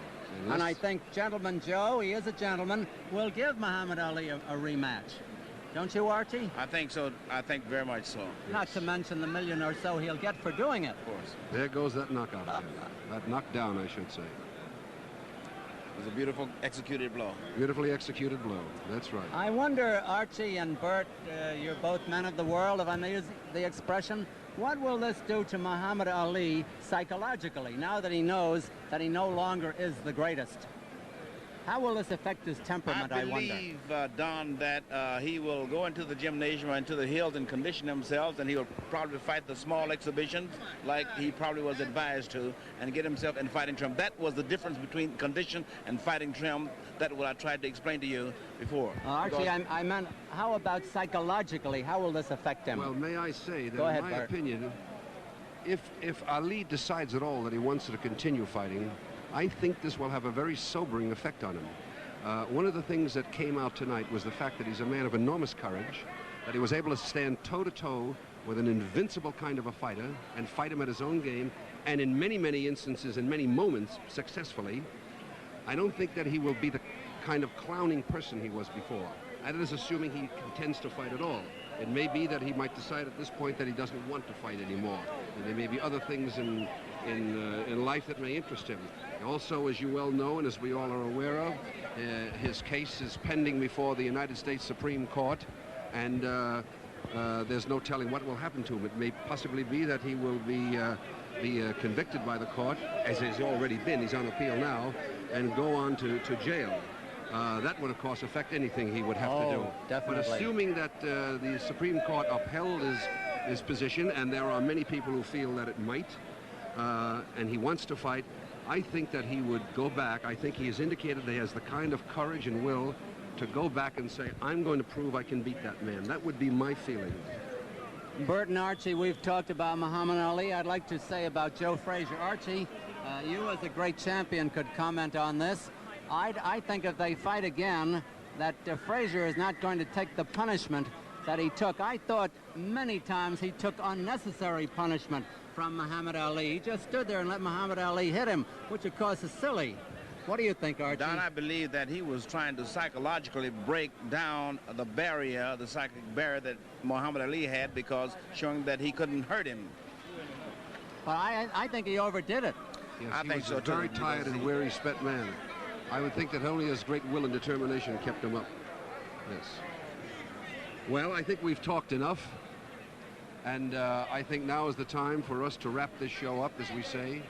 And I think Gentleman Joe, he is a gentleman, will give Muhammad Ali a rematch. Don't you, Archie? I think so. I think very much so. Not to mention the million or so he'll get for doing it. Of course. There goes that knockout again. That knockdown, I should say. It was a beautiful executed blow. Beautifully executed blow. That's right. I wonder, Archie and Bert, you're both men of the world, if I may use the expression, what will this do to Muhammad Ali psychologically now that he knows that he no longer is the greatest? How will this affect his temperament, I wonder? I believe, Don, that he will go into the gymnasium or into the hills and condition himself, and he will probably fight the small exhibitions like he probably was advised to, and get himself in fighting trim. That was the difference between condition and fighting trim. That what I tried to explain to you before. Archie, I meant, how about psychologically? How will this affect him? Well, may I say that, ahead, in my Bert. opinion, if Ali decides at all that he wants to continue fighting, I think this will have a very sobering effect on him. One of the things that came out tonight was the fact that he's a man of enormous courage, that he was able to stand toe-to-toe with an invincible kind of a fighter and fight him at his own game, and in many, many instances, in many moments, successfully. I don't think that he will be the kind of clowning person he was before. That is assuming he intends to fight at all. It may be that he might decide at this point that he doesn't want to fight anymore. And there may be other things in life that may interest him. Also, as you well know, and as we all are aware of, his case is pending before the United States Supreme Court, and there's no telling what will happen to him. It may possibly be that he will be convicted by the court, as he's already been. He's on appeal now, and go on to jail. That would, of course, affect anything he would have to do. Definitely. But assuming that the Supreme Court upheld his position, and there are many people who feel that it might, and he wants to fight, I think that he would go back. I think he has indicated that he has the kind of courage and will to go back and say, I'm going to prove I can beat that man. That would be my feeling. Bert and Archie, we've talked about Muhammad Ali. I'd like to say about Joe Frazier. Archie, you as a great champion could comment on this. I think if they fight again, that Frazier is not going to take the punishment that he took. I thought many times he took unnecessary punishment from Muhammad Ali. He just stood there and let Muhammad Ali hit him, which of course is silly. What do you think, Archie? Don, I believe that he was trying to psychologically break down the barrier, the psychic barrier that Muhammad Ali had, because showing that he couldn't hurt him. But I think he overdid it. Yes, I think was so, a too. very tired and weary, spent man. I would think that only his great will and determination kept him up. Yes. Well, I think we've talked enough. And I think now is the time for us to wrap this show up, as we say.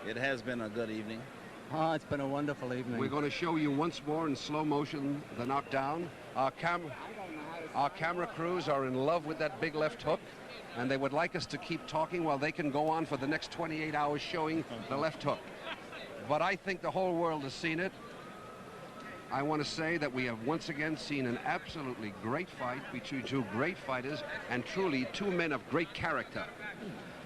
It has been a good evening. Oh, it's been a wonderful evening. We're going to show you once more in slow motion the knockdown. Our camera crews are in love with that big left hook, and they would like us to keep talking while they can go on for the next 28 hours showing the left hook. But I think the whole world has seen it. I want to say that we have once again seen an absolutely great fight between two great fighters, and truly two men of great character.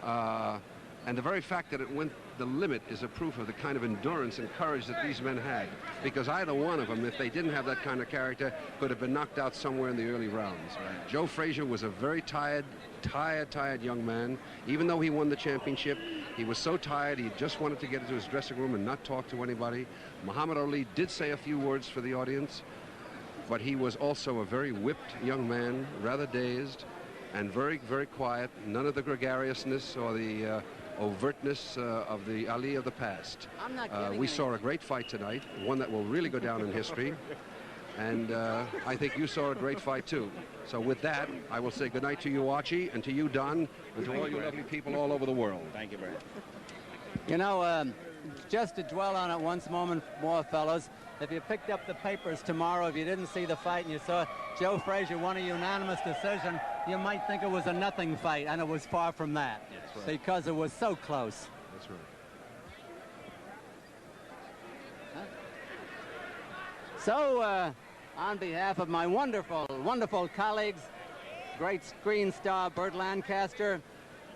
And the very fact that it went the limit is a proof of the kind of endurance and courage that these men had. Because either one of them, if they didn't have that kind of character, could have been knocked out somewhere in the early rounds. Right. Joe Frazier was a very tired young man. Even though he won the championship, he was so tired he just wanted to get into his dressing room and not talk to anybody. Muhammad Ali did say a few words for the audience, but he was also a very whipped young man, rather dazed, and very, very quiet. None of the gregariousness or the overtness of the Ali of the past. I'm not we saw a great fight tonight, one that will really go down in history. And I think you saw a great fight, too. So with that, I will say goodnight to you, Archie, and to you, Don, and to all you lovely people all over the world. Thank you, Brad. You know, just to dwell on it once moment more, fellas, if you picked up the papers tomorrow, if you didn't see the fight and you saw Joe Frazier won a unanimous decision, you might think it was a nothing fight, and it was far from that. That's right. Because it was so close. That's right. So, on behalf of my wonderful, wonderful colleagues, great screen star Burt Lancaster,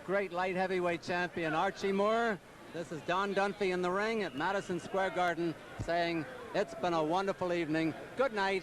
great light heavyweight champion Archie Moore, this is Don Dunphy in the ring at Madison Square Garden saying it's been a wonderful evening. Good night.